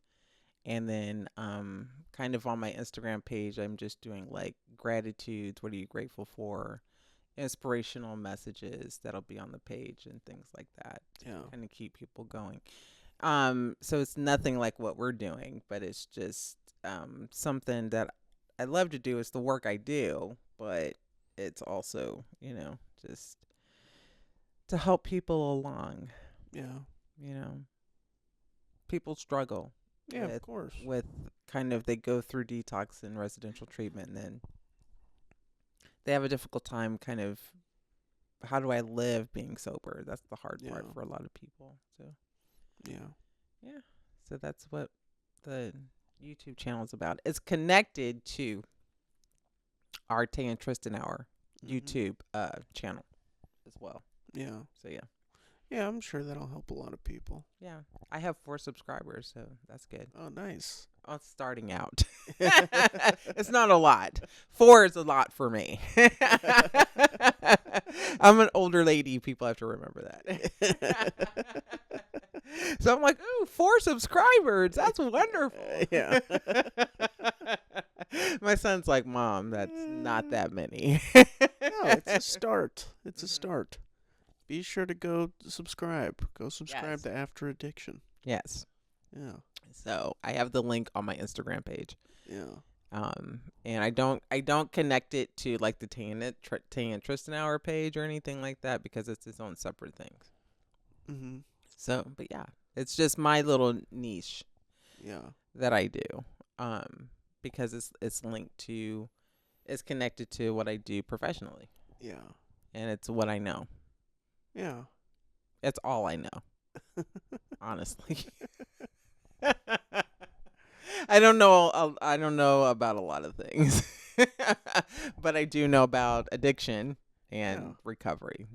And then kind of on my Instagram page, I'm just doing like gratitudes. What are you grateful for? Inspirational messages that'll be on the page and things like that to Yeah. kind of keep people going. So it's nothing like what we're doing, but it's just something that I love to do. It's the work I do, but it's also, just to help people along. Yeah. You know, people struggle Yeah. Of with course. with kind of they go through detox and residential treatment, and then they have a difficult time kind of how do I live being sober? That's the hard part Yeah. for a lot of people. So Yeah. yeah. So that's what the YouTube channel is about. It's connected to our Tay and Tristan Hour Mm-hmm. YouTube channel as well. Yeah. So yeah. Yeah. I'm sure that'll help a lot of people. Yeah. I have 4 subscribers, so that's good. Oh, nice. Oh, it's starting out. It's not a lot. 4 is a lot for me. I'm an older lady. People have to remember that. So I'm like, ooh, 4 subscribers. That's wonderful. Yeah. My son's like, Mom, that's not that many. No, it's a start. It's a start. Be sure to go subscribe. Go subscribe Yes. to After Addiction. Yes. Yeah. So I have the link on my Instagram page. Yeah. And I don't connect it to like the Tay and Tristan Hour page or anything like that, because it's its own separate things. Mm-hmm. So, but yeah, it's just my little niche Yeah. that I do. Because it's linked to, it's connected to what I do professionally, Yeah. and it's what I know. Yeah. It's all I know, honestly. I don't know. I don't know about a lot of things, but I do know about addiction and Yeah. recovery.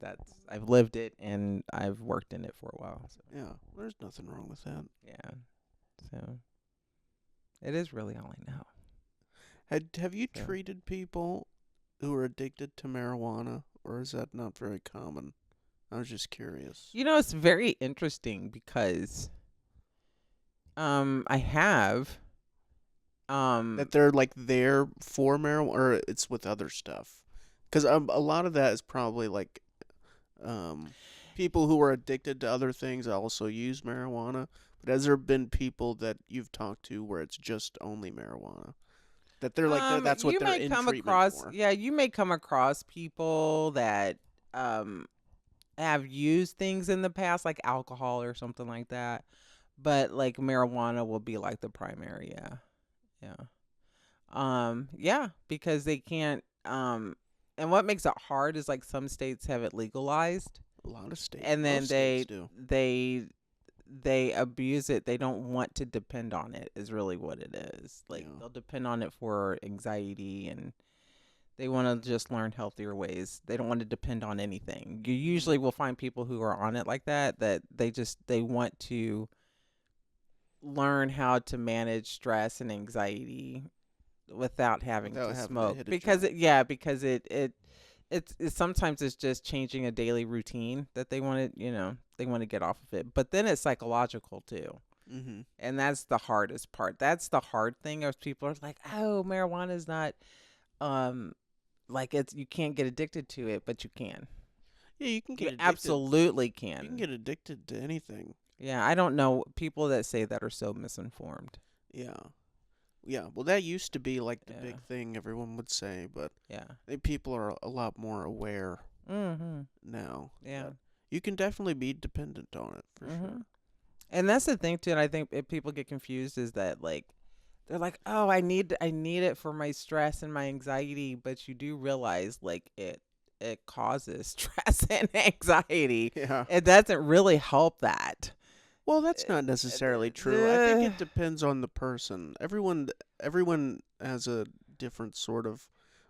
I've lived it and I've worked in it for a while. So Yeah. There's nothing wrong with that. yeah, so it is really all I know. Have you So. treated people who are addicted to marijuana, or is that not very common? I was just curious. It's very interesting because I have That they're like there for marijuana, or it's with other stuff. Because a lot of that is probably like people who are addicted to other things also use marijuana. But has there been people that you've talked to where it's just only marijuana? That they're like that's what you they're may in come treatment across for. yeah, you may come across people that have used things in the past, like alcohol or something like that, but like marijuana will be like the primary. Yeah, because they can't and what makes it hard is like some states have it legalized, A lot of states, and then most states do. they abuse it. They don't want to depend on it is really what it is. Like Yeah. they'll depend on it for anxiety, and they want to just learn healthier ways. They don't want to depend on anything. You usually will find people who are on it like that they want to learn how to manage stress and anxiety without having Without to having to smoke hit a because joint. it sometimes it's just changing a daily routine that they want to they want to get off of it, but then it's psychological too, Mm-hmm. and that's the hardest part. That's the hard thing. Is people are like, oh, marijuana is not um like it's you can't get addicted to it, but you can. Yeah, you can You get addicted. absolutely You can can. get addicted to anything. Yeah, I don't know people that say that are so misinformed. Yeah. Yeah. Well, that used to be like the Yeah, big thing everyone would say, but yeah. I think people are a lot more aware Mhm. now. Yeah. But you can definitely be dependent on it for Mhm. sure. And that's the thing too, and I think if people get confused is that like they're like, "Oh, I need it for my stress and my anxiety," but you do realize like it causes stress and anxiety. Yeah. It doesn't really help that. Well, that's not necessarily true. I think it depends on the person. Everyone has a different sort of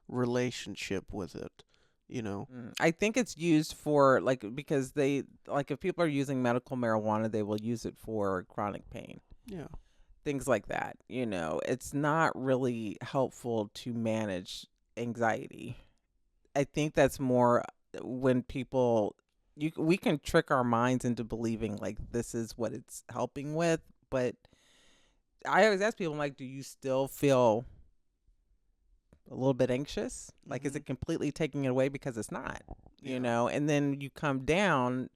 relationship with it, you know. I think it's used for like because they like if people are using medical marijuana, they will use it for chronic pain. Yeah. Things like that. It's not really helpful to manage anxiety. I think that's more when people we can trick our minds into believing like this is what it's helping with, but I always ask people like, do you still feel a little bit anxious? Like, is Mhm. it completely taking it away? Because it's not, Yeah. and then you come down,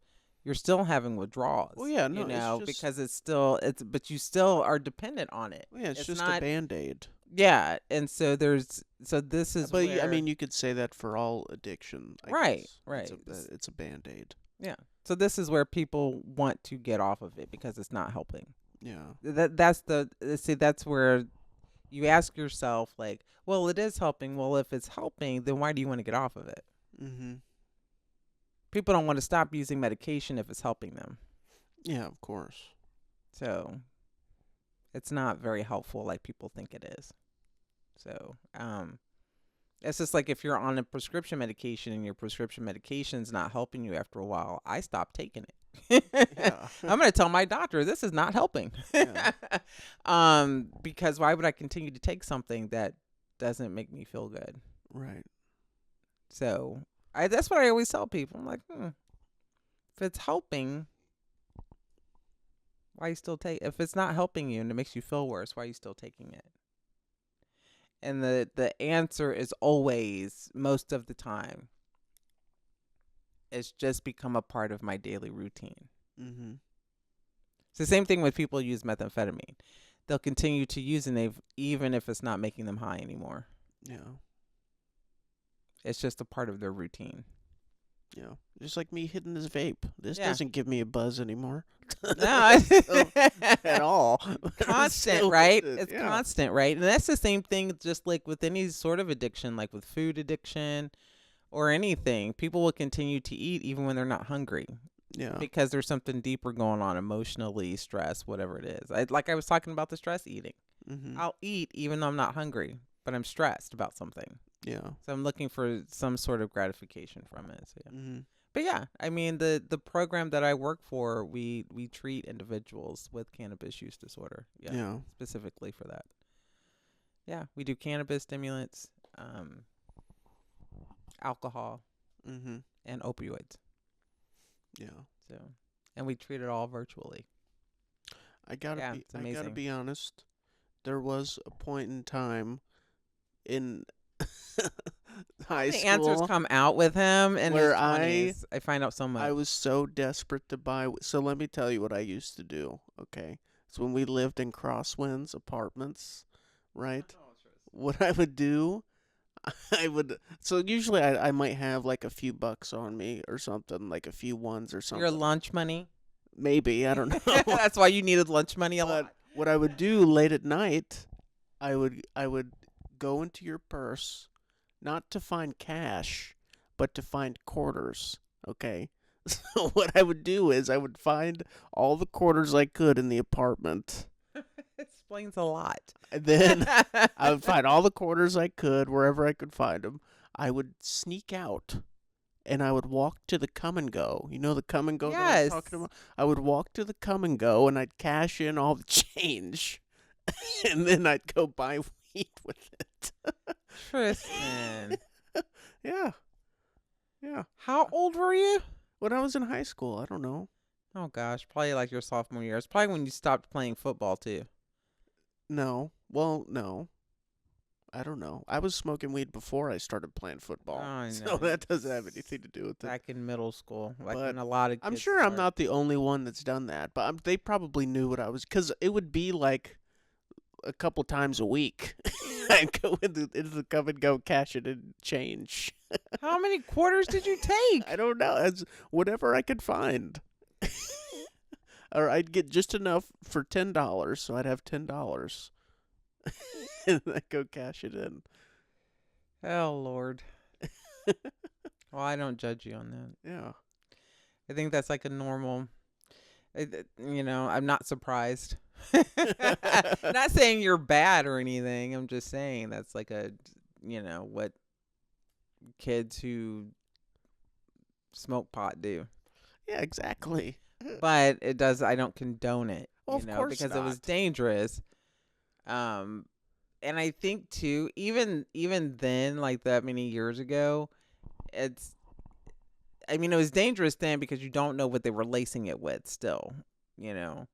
you're still having Well, withdrawals, yeah, no, it's just because but you still are dependent on it. well, yeah, it's It's just a not, band-aid. yeah. And so this is But I where, mean, you could say that for all addiction, I right, guess. right. It's a band-aid. Yeah. So this is where people want to get off of it because it's not helping. Yeah. That's where you ask yourself like, well, it is helping. Well, if it's helping, then why do you want to get off of it? Mhm. People don't want to stop using medication if it's helping them. Yeah, of course. So it's not very helpful like people think it is. So, it's just like if you're on a prescription medication and your prescription medication's not helping you after a while, I stopped taking it. Yeah. I'm going to tell my doctor this is not helping. Yeah. Because why would I continue to take something that doesn't make me feel good? Right. So, that's what I always tell people. I'm like, if it's helping, why you still take? If it's not helping you and it makes you feel worse, why are you still taking it? And the answer is always, most of the time, it's just become a part of my daily routine. Mhm. It's the same thing when people use methamphetamine. They'll continue to use it even if it's not making them high anymore. Yeah. It's just a part of their routine. Yeah. Just like me hitting this vape. This Yeah. doesn't give me a buzz anymore. No, So, at all. constant, Still right? with it, It's yeah. constant, right? And that's the same thing just like with any sort of addiction, like with food addiction or anything. People will continue to eat even when they're not hungry Yeah. because there's something deeper going on emotionally, stress, whatever it is. Like I was talking about the stress eating. Mhm. I'll eat even though I'm not hungry, but I'm stressed about something. Yeah. So I'm looking for some sort of gratification from it. So, yeah. Mhm. But yeah, I mean the program that I work for, we treat individuals with cannabis use disorder. Yeah, Yeah. specifically for that. Yeah, we do cannabis, stimulants, alcohol, Mhm. and opioids. Yeah. So, and we treat it all virtually. I gotta Yeah, be. it's I gotta amazing. be honest. There was a point in time in All high the answers school come out with him in his where 20s. I find out so I much. was so desperate to buy. So let me tell you what I used to do. Okay, so when we lived in Crosswinds apartments, right? What I would do, I would. So usually I might have like a few bucks on me or something, like a few ones or Your something. lunch money. Maybe I don't know. That's why you needed lunch money a But lot. what I would do late at night, I would go into your purse, not to find cash, but to find quarters. Okay. So what I would do is I would find all the quarters I could in the apartment. Explains a lot. And then I would find all the quarters I could wherever I could find them. I would sneak out and I would walk to the Come and Go. You know the Come and Go that I was Yes. talking about? I would walk to the Come and Go, and I'd cash in all the change, and then I'd go buy weed with it. Tristan. Yeah, yeah. How old were you? When I was in high school, I don't know. Oh gosh, probably like your sophomore year. It's probably when you stopped playing football too. No. Well, no. I don't know. I was smoking weed before I started playing football. Oh, So no. that doesn't have anything to do with it. Back in middle school, like But when a lot of I'm kids sure I'm start. not the only one that's done that. But they probably knew what I was, because it would be like a couple times a week. I'd go into the Come and Go, cash it, and change. How many quarters did you take? I don't know. It's whatever I could find. Or I'd get just enough for $10, so I'd have $10. And I'd go cash it in. Oh Lord. Well, I don't judge you on that. Yeah. I think that's like a normal. I'm not surprised. Not saying you're bad or anything. I'm just saying that's like what kids who smoke pot do. Yeah, exactly. But it does. I don't condone it. Well, of course because it was not. dangerous. And I think too, even then, like that many years ago, it was dangerous then because you don't know what they were lacing it with. Still, Well,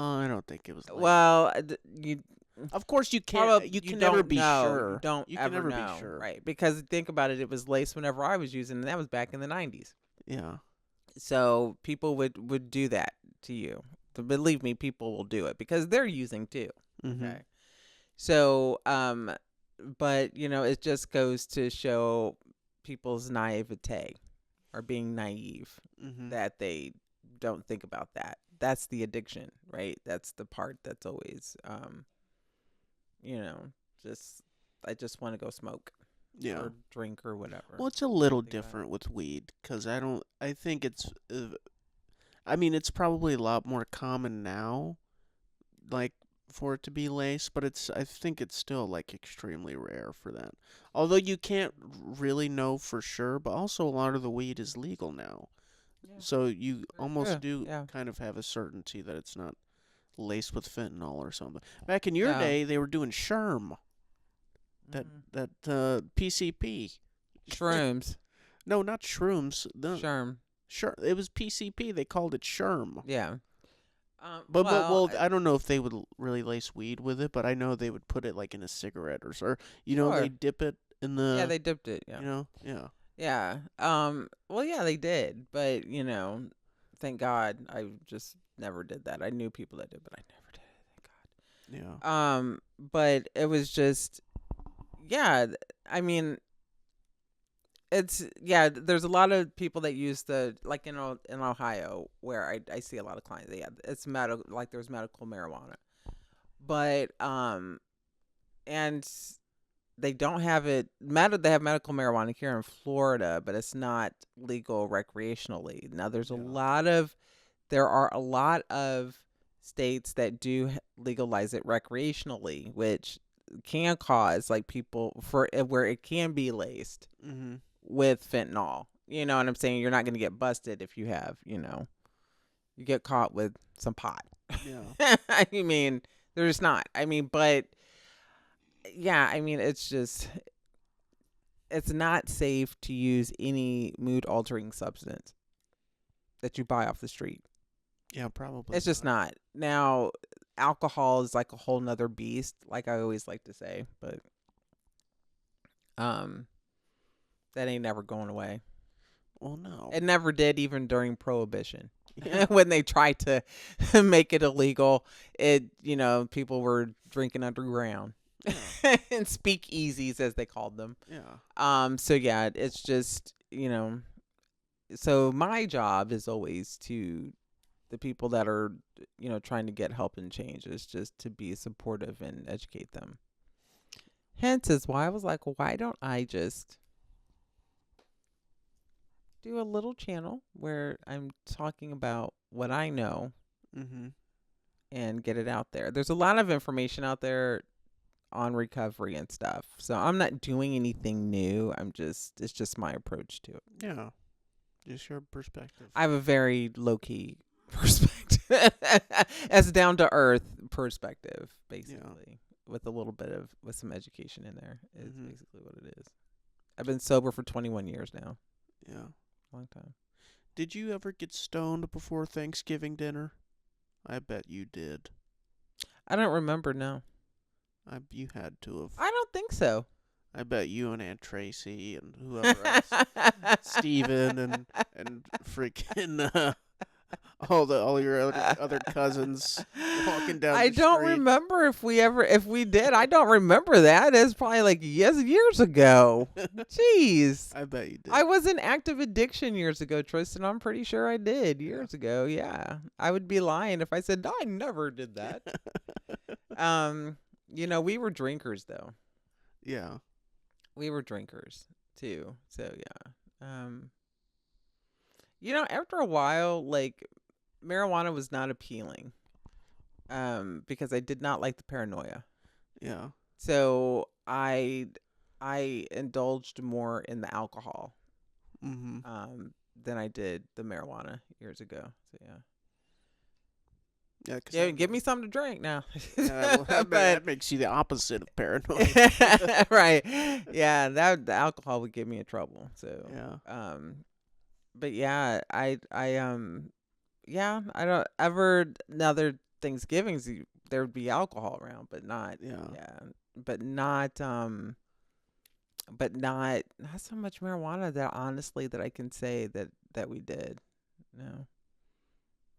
I don't think it was. Well, you Of course, you can't. probably You can don't never be know. sure. You don't You ever can never know, be sure. right? Because think about it, it was laced whenever I was using, and that was back in the 90s. Yeah. So people would do that to you. So believe me, people will do it because they're using too. Mm-hmm. Okay. So, but it just goes to show people's naivete or being naive Mm-hmm. that they don't think about that. That's the addiction, right? That's the part that's always, I just want to go smoke Yeah. or drink or whatever. Well, it's a little Think about it. different with weed because I think it's. It's probably a lot more common now, like for it to be laced, but I think it's still like extremely rare for that. Although you can't really know for sure, but also a lot of the weed is legal now. Yeah. So you Very almost true. do Yeah. kind of have a certainty that it's not laced with fentanyl or something. Back in your No. day, they were doing sherm, Mhm. that PCP. Shrooms. No, not shrooms. No, Sherm. sure, it was PCP. They called it sherm. Yeah. But well, I don't know if they would really lace weed with it, but I know they would put it like in a cigarette or Sure. they dip it in the. Yeah, they dipped it. Yeah. Yeah. Yeah. Well, yeah, they did, but thank God, I just never did that. I knew people that did, but I never did it. Thank God. Yeah. But it was just, yeah. I mean, there's a lot of people that use like in Ohio where I see a lot of clients. Yeah, it's like there's medical marijuana, but and they don't have it. They have medical marijuana here in Florida, but it's not legal recreationally. Now there are a lot of states that do legalize it recreationally, which can cause like people where it can be laced Mm-hmm. with fentanyl. You know what I'm saying? You're not going to get busted if you have, you get caught with some pot. Yeah. I mean, they're just not. I mean, but yeah, I mean, it's not safe to use any mood altering substance that you buy off the street. Yeah, probably. It's just not. Now, alcohol is like a whole nother beast, like I always like to say, but that ain't never going away. Well, no. It never did, even during Prohibition. Yeah. When they tried to make it illegal, people were drinking underground. Yeah. And speakeasies, as they called them. Yeah. So yeah, it's just, so my job is always to the people that are, trying to get help and change, is just to be supportive and educate them. Hence is why I was like, why don't I just do a little channel where I'm talking about what I know Mm-hmm. and get it out there. There's a lot of information out there on recovery and stuff. So I'm not doing anything new. It's just my approach to it. Yeah. Just your perspective. I have a very low key perspective, as down to earth perspective, basically, with a little bit of with some education in there. Is basically what it is. I've been sober for 21 years now. Yeah. Long time. Did you ever get stoned before Thanksgiving dinner? I bet you did. I don't remember. No, You had to have. I don't think so. I bet you and Aunt Tracy and whoever else, Steven and freaking all your other cousins walking down I the don't street. remember if we did. I don't remember that. It's probably like years ago. Jeez. I bet you did. I was in active addiction years ago, Tristan. I'm pretty sure I did years ago. Yeah. I would be lying if I said I never did that. We were drinkers though. Yeah. We were drinkers too. So yeah. After a while, like marijuana was not appealing. Because I did not like the paranoia. Yeah. So I indulged more in the alcohol. Than I did the marijuana years ago. So yeah. Yeah, give me something to drink now. That makes you the opposite of paranoid. Right. Yeah, the alcohol would get me in trouble. So yeah. But yeah, I don't ever another Thanksgivings there would be alcohol around, but not but not so much marijuana that honestly that I can say that we did. No.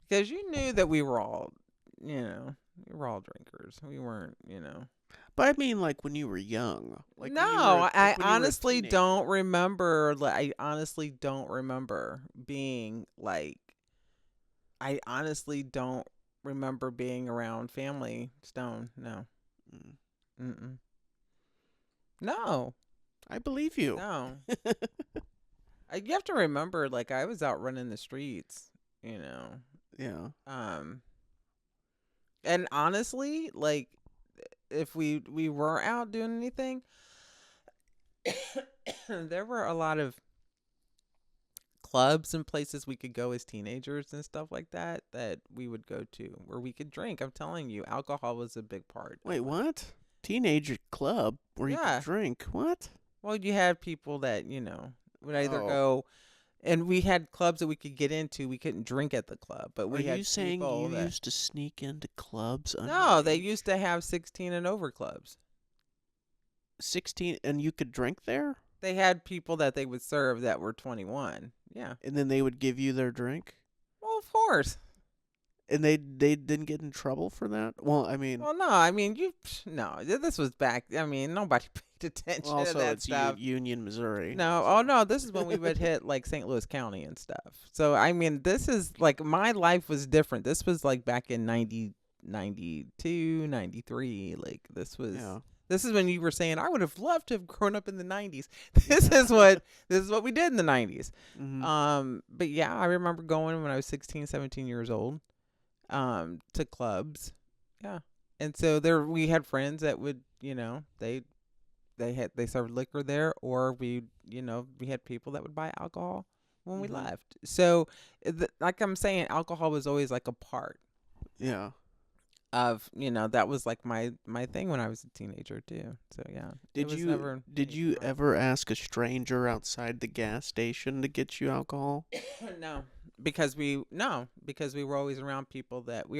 Because you knew that we were all drinkers. We weren't, But I mean, like when you were young. Like no, I honestly don't remember. I honestly don't remember being like. I honestly don't remember being around family stone. No. Mm-mm. No. I believe you. No. You have to remember, like I was out running the streets. Yeah. And honestly, like if we were out doing anything, there were a lot of clubs and places we could go as teenagers and stuff like that we would go to where we could drink. I'm telling you, alcohol was a big part. Wait, what? Teenager club where you could drink? What? Well, you had people that, would either go, and we had clubs that we could get into. We couldn't drink at the club, but we had. Are you saying you used to sneak into clubs? No, they used to have 16 and over clubs. 16, and you could drink there? They had people that they would serve that were 21. Yeah. And then they would give you their drink? Well, of course. And they didn't get in trouble for that? Well, I mean... Well, no. I mean, no. This was back... I mean, nobody paid attention to that stuff. It's Union, Missouri. No. So. Oh, no. This is when we would hit, like, St. Louis County and stuff. So, I mean, this is, like, my life was different. This was, like, back in 92, 93. Like, this was... Yeah. This is when you were saying, I would have loved to have grown up in the 90s. This is what we did in the 90s. But yeah, I remember going when I was 16, 17 years old to clubs. Yeah. And so we had friends that would, they served liquor there, or we had people that would buy alcohol when we left. So like I'm saying, alcohol was always like a part. Yeah. Of that was like my thing when I was a teenager too. So yeah. Did you ever ask a stranger outside the gas station to get you alcohol? No, because we were always around people that we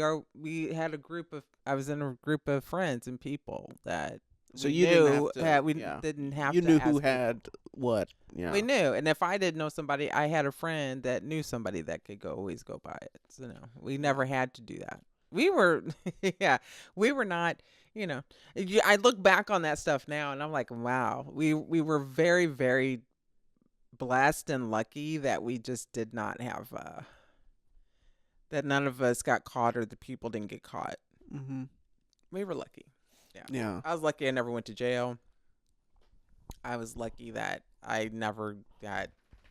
had a group of. I was in a group of friends and people that. So you didn't have to. You knew ask who had what. Yeah. We knew, and if I didn't know somebody, I had a friend that knew somebody that could always go buy it. So no, we never had to do that. We were, we were not, I look back on that stuff now and I'm like, wow, we were very, very blessed and lucky that we just did not have, that none of us got caught or the people didn't get caught. We were lucky. Yeah. I was lucky I never went to jail. I was lucky that I never got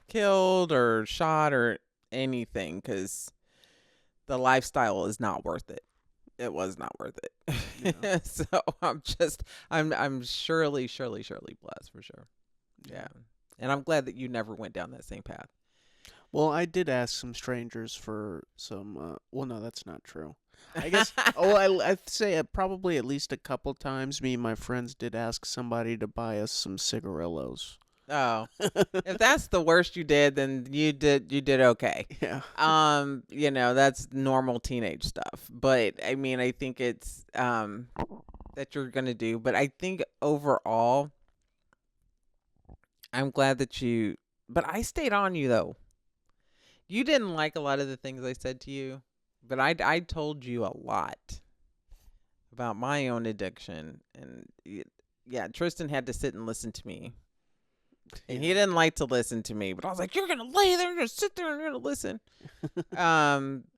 killed or shot or anything because the lifestyle is not worth it. It was not worth it. Yeah. So I'm surely blessed for sure. Yeah. And I'm glad that you never went down that same path. Well, I did ask some strangers for some. Well, no, that's not true. I guess. Oh, I'd say probably at least a couple times. Me and my friends did ask somebody to buy us some cigarillos. Oh, if that's the worst you did, then you did okay. Yeah. That's normal teenage stuff. But I mean, I think it's that you're gonna do. But I think overall, I'm glad that you. But I stayed on you though. You didn't like a lot of the things I said to you, but I told you a lot about my own addiction, and yeah, Tristan had to sit and listen to me. And he Yeah. didn't like to listen to me, but I was like, "You're gonna lay there, you're gonna sit there, and you're gonna listen."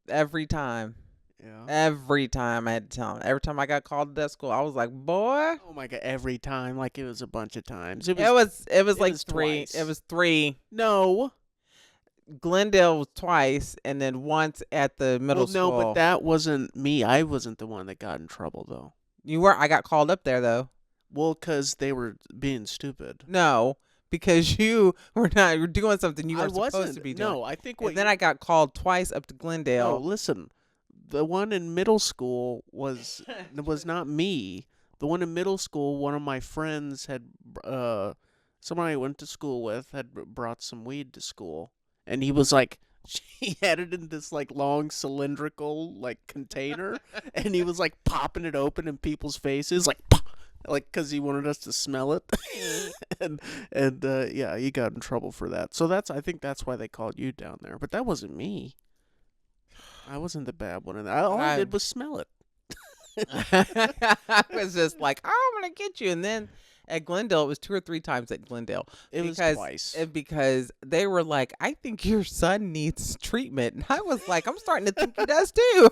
Every time, Yeah. every time I had to tell him. Every time I got called to that school, I was like, "Boy." Oh my god! Every time, like it was a bunch of times. It It was. was it was It like was three. twice. It was three. No. Glendale was twice, and then once at the middle Well, no, but school. that wasn't me. I wasn't the one that got in trouble, though. You were. I got called up there though. Well, 'cause they were being stupid. No, because you were not. You were doing something you I weren't supposed wasn't. to be doing. No, I think And then I got called twice up to No, Glendale. listen. The one in middle school was not me. The one in middle school, one of my friends had someone I went to school with had brought some weed to school, and he was like, he had it in this like long cylindrical like container, and he was like popping it open in people's faces, like. Like, cause he wanted us to smell it, and yeah, he got in trouble for that. So I think that's why they called you down there. But that wasn't me. I wasn't the bad one, and all I did was smell it. I was just like, oh, I'm gonna get you. And then at Glendale, it was 2 or 3 times at Glendale. It was twice. Because they were like, I think your son needs treatment. And I was like, I'm starting to think he does too.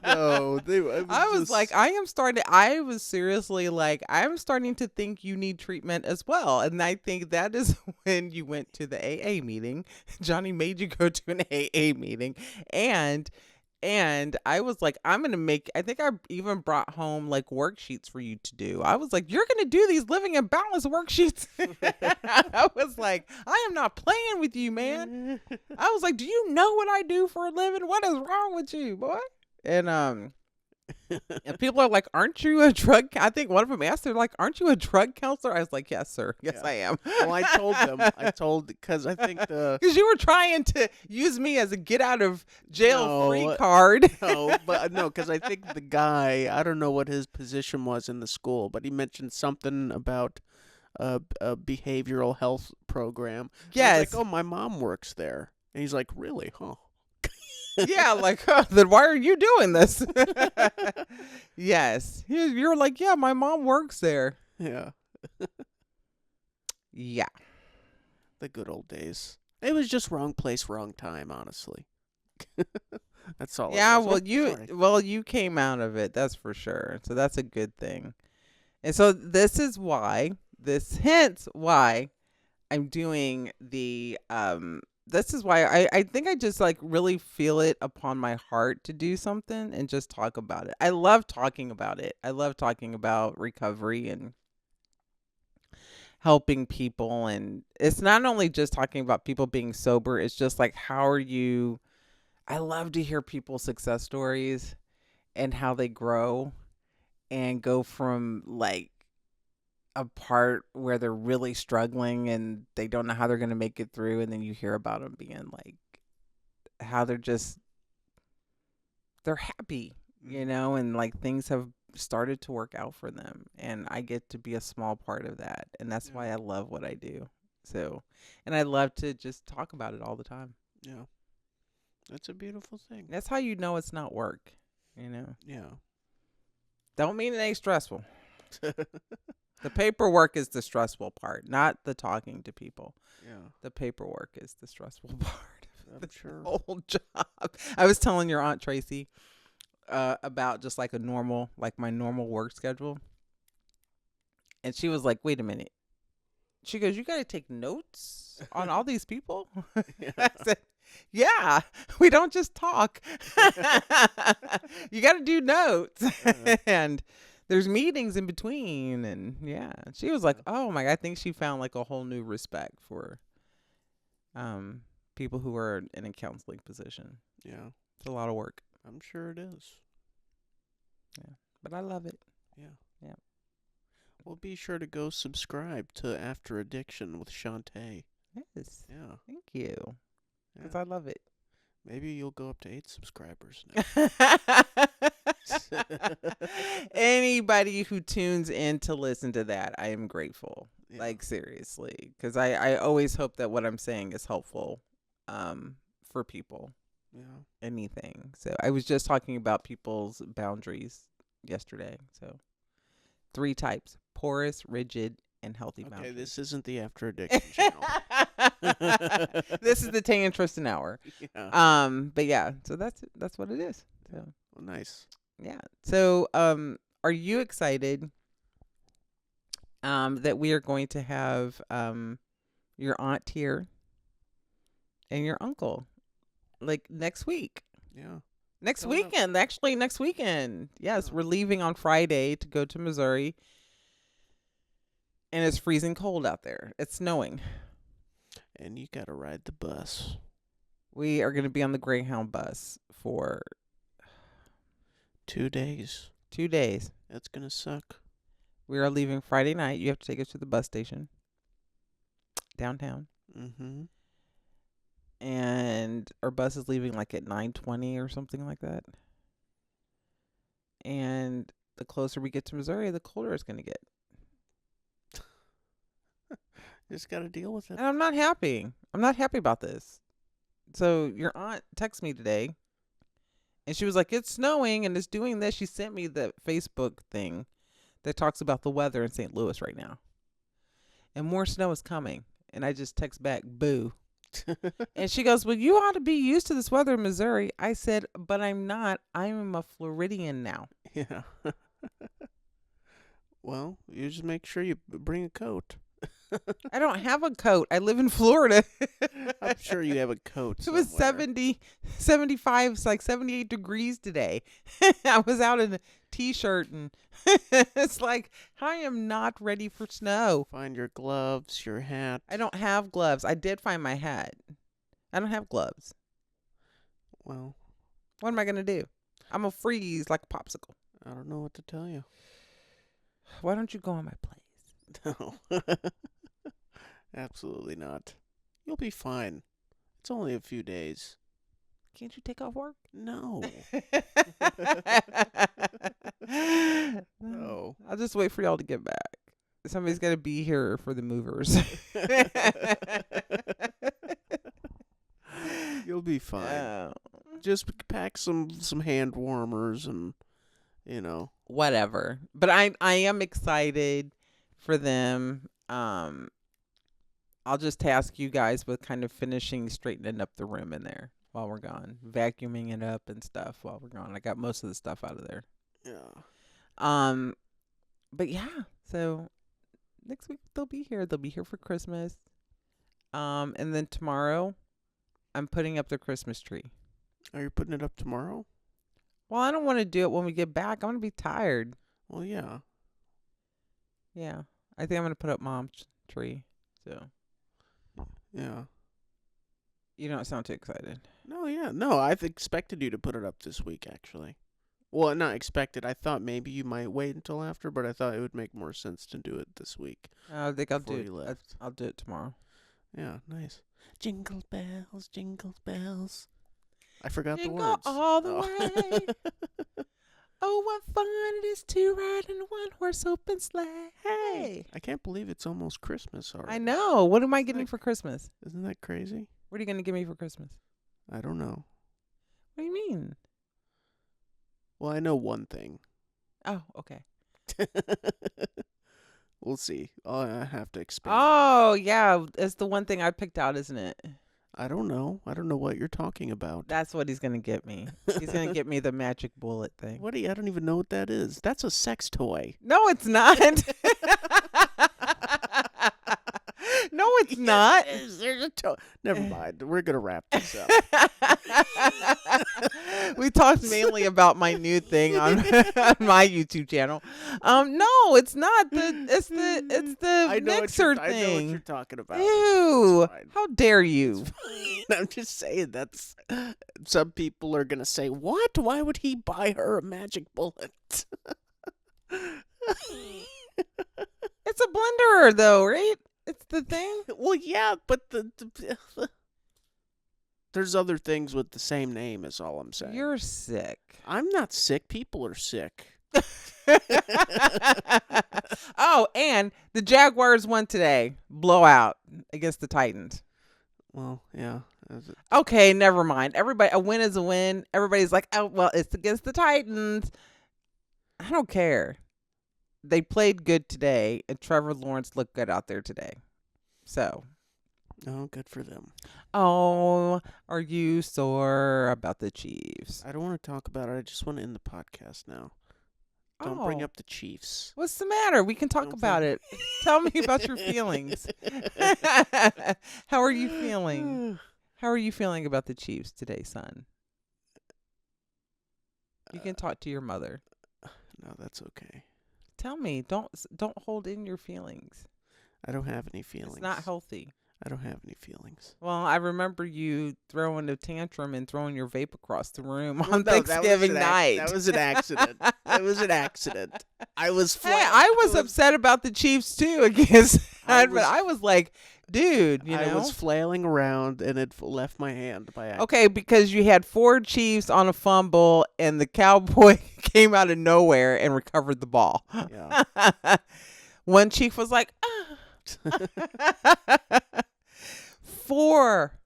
No, I was like, I was seriously like, I'm starting to think you need treatment as well. And I think that is when you went to the AA meeting. Johnny made you go to an AA meeting. And I was like, I think I even brought home like worksheets for you to do. I was like, you're going to do these living in balance worksheets. I was like, I am not playing with you, man. I was like, do you know what I do for a living? What is wrong with you, boy? And people are like, aren't you a drug? I think one of them asked, they're like, aren't you a drug counselor? I was like, yes, sir. Yes, Yeah. I am. Well, I told them. Because I think Because you were trying to use me as a get out of jail free No, card. no, because I think the guy, I don't know what his position was in the school, but he mentioned something about a behavioral health program. I was Yes. like, oh, my mom works there, and he's like, really, huh? Yeah, like, then why are you doing this? Yes. You're like, yeah, my mom works there. Yeah, Yeah. the good old days. It was just wrong place, wrong time, honestly. That's all. Yeah, it was. you came out of it, that's for sure. So that's a good thing. And so hence why I'm doing this is why I think I just like really feel it upon my heart to do something and just talk about it. I love talking about it. I love talking about recovery and helping people. And it's not only just talking about people being sober, it's just like, I love to hear people's success stories and how they grow and go from like a part where they're really struggling and they don't know how they're going to make it through, and then you hear about them being like how they're happy, and like things have started to work out for them, and I get to be a small part of that, and that's why I love what I do. So, and I love to just talk about it all the time. Yeah, that's a beautiful thing. That's how you know it's not work, Yeah. Don't mean it ain't stressful. The paperwork is the stressful part, not the talking to people. Yeah, The paperwork is the stressful part of I'm the sure. whole job. I was telling your Aunt Tracy about just like my normal work schedule. And she was like, wait a minute. She goes, you got to take notes on all these people? Yeah. I said, yeah, we don't just talk. You got to do notes. And there's meetings in between. And yeah, she was like, oh my God, I think she found like a whole new respect for people who are in a counseling position. Yeah, It's a lot of work. I'm sure it is. Yeah, but I love it. Yeah. Yeah. Well, be sure to go subscribe to After Addiction with Shantae. Yes. Yeah. Thank you. Because Yeah. I love it. Maybe you'll go up to 8 subscribers next. Anybody who tunes in to listen to that, I am grateful. Yeah. Like, seriously. Because I always hope that what I'm saying is helpful for people. Yeah. Anything. So I was just talking about people's boundaries yesterday. So 3 types: porous, rigid, and healthy Okay, boundaries. this isn't the After Addiction channel. This is the Tay and Tristan hour. Yeah. But yeah, so that's what it is. So Well, nice. yeah. So are you excited that we are going to have your aunt here and your uncle like next week? Yeah. Next Coming up. weekend, actually next weekend. Yes, Yeah. we're leaving on Friday to go to Missouri. And it's freezing cold out there. It's snowing. And you got to ride the bus. We are going to be on the Greyhound bus for 2 days. 2 days. That's going to suck. We are leaving Friday night. You have to take us to the bus station downtown. Mm-hmm. And our bus is leaving like at 9:20 or something like that. And the closer we get to Missouri, the colder it's going to get. Just got to deal with it. And I'm not happy. I'm not happy about this. So your aunt texted me today. And she was like, it's snowing and it's doing this. She sent me the Facebook thing that talks about the weather in St. Louis right now. And more snow is coming. And I just text back, boo. And she goes, well, you ought to be used to this weather in Missouri. I said, but I'm not. I'm a Floridian now. Yeah. Well, you just make sure you bring a coat. I don't have a coat. I live in Florida. I'm sure you have a coat. It was somewhere. 75, it's like 78 degrees today. I was out in a t-shirt and it's like, I am not ready for snow. Find your gloves, your hat. I don't have gloves. I did find my hat. I don't have gloves. Well, What am I going to do? I'm going to freeze like a popsicle. I don't know what to tell you. Why don't you go on my place? No. Absolutely not. You'll be fine. It's only a few days. Can't you take off work? No. No. I'll just wait for y'all to get back. Somebody's got to be here for the movers. You'll be fine. Oh. Just pack some hand warmers and, Whatever. But I am excited for them. I'll just task you guys with kind of finishing straightening up the room in there while we're gone, vacuuming it up and stuff while we're gone. I got most of the stuff out of there. Yeah. But yeah, so next week they'll be here. They'll be here for Christmas. And then tomorrow I'm putting up the Christmas tree. Are you putting it up tomorrow? Well, I don't want to do it when we get back. I'm going to be tired. Well, yeah. Yeah. I think I'm going to put up Mom's tree. So Yeah. you don't sound too excited. No, yeah. No, I've expected you to put it up this week, actually. Well, not expected. I thought maybe you might wait until after, but I thought it would make more sense to do it this week. I think I'll Before do you it. left. I'll do it tomorrow. Yeah, nice. Jingle bells, jingle bells. I forgot Jingle the words. all the way. Oh, what fun it is to ride in a one-horse open sleigh. Hey. I can't believe it's almost Christmas already. I know. What am I getting for Christmas? Isn't that crazy? What are you going to give me for Christmas? I don't know. What do you mean? Well, I know one thing. Oh, okay. We'll see. I have to expand. Oh, yeah. It's the one thing I picked out, isn't it? I don't know. I don't know what you're talking about. That's what he's going to get me. He's going to get me the magic bullet thing. What? I don't even know what that is. That's a sex toy. No, it's not. No, it's It's not. There's a Never mind. We're gonna wrap this up. We talked mainly about my new thing on, on my YouTube channel. No, it's not it's the mixer I know what thing. you're talking about. Ew! It's fine. How dare you? I'm just saying that's. Some people are gonna say, "What? Why would he buy her a magic bullet?" It's a blender, though, right? It's the thing. Well, yeah, but there's other things with the same name. Is all I'm saying. You're sick. I'm not sick. People are sick. Oh, and the Jaguars won today. Blowout against the Titans. Well, yeah. Okay, never mind. Everybody, a win is a win. Everybody's like, oh, well, it's against the Titans. I don't care. They played good today, and Trevor Lawrence looked good out there today. So. Oh, good for them. Oh, are you sore about the Chiefs? I don't want to talk about it. I just want to end the podcast now. Don't bring up the Chiefs. What's the matter? We can talk about it. Tell me about your feelings. How are you feeling? How are you feeling about the Chiefs today, son? You can talk to your mother. No, that's okay. Tell me. Don't hold in your feelings. I don't have any feelings. It's not healthy. I don't have any feelings. Well, I remember you throwing a tantrum and throwing your vape across the room on Thanksgiving night. That was an accident. It was an accident. I was. I was upset about the Chiefs too against. I was like, dude, you know. I was flailing around and it left my hand by accident. Okay, because you had 4 Chiefs on a fumble and the Cowboy came out of nowhere and recovered the ball. Yeah. One Chief was like, 4,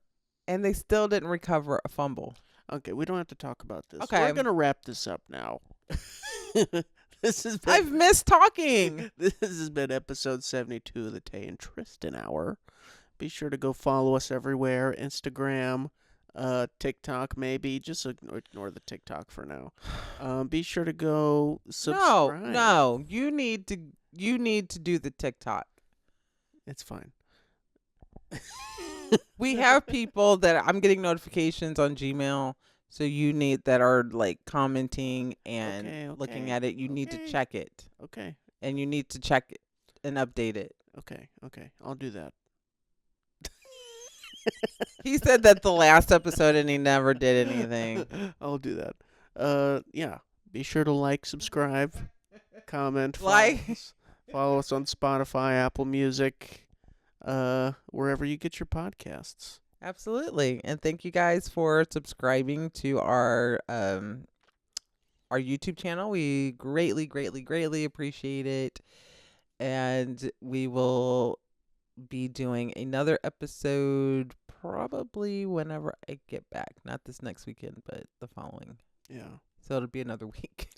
and they still didn't recover a fumble. Okay, we don't have to talk about this. Okay. We're gonna wrap this up now. I've missed talking. This has been episode 72 of the Tay and Tristan Hour. Be sure to go follow us everywhere. Instagram, TikTok maybe. Just ignore the TikTok for now. Be sure to go subscribe. No. You need to do the TikTok. It's fine. We have people that I'm getting notifications on Gmail. So you need that are like commenting and looking at it. You need to check it. Okay. And you need to check it and update it. Okay. I'll do that. He said that the last episode and he never did anything. I'll do that. Yeah. Be sure to like, subscribe, comment, follow us on Spotify, Apple Music, wherever you get your podcasts. Absolutely. And thank you guys for subscribing to our YouTube channel. We greatly appreciate it. And we will be doing another episode probably whenever I get back. Not this next weekend, but the following. Yeah. So it'll be another week.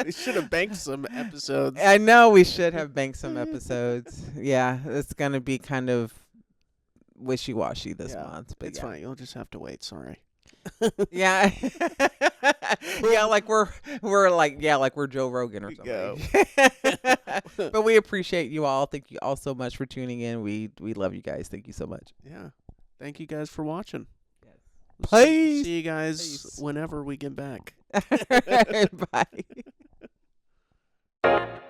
We should have banked some episodes. I know we should have banked some episodes. Yeah, it's going to be kind of wishy-washy this month. But it's fine. You'll just have to wait. Sorry. Yeah. Yeah, like we're Joe Rogan or something. But we appreciate you all. Thank you all so much for tuning in. We love you guys. Thank you so much. Yeah. Thank you guys for watching. Bye. See you guys whenever we get back. Bye.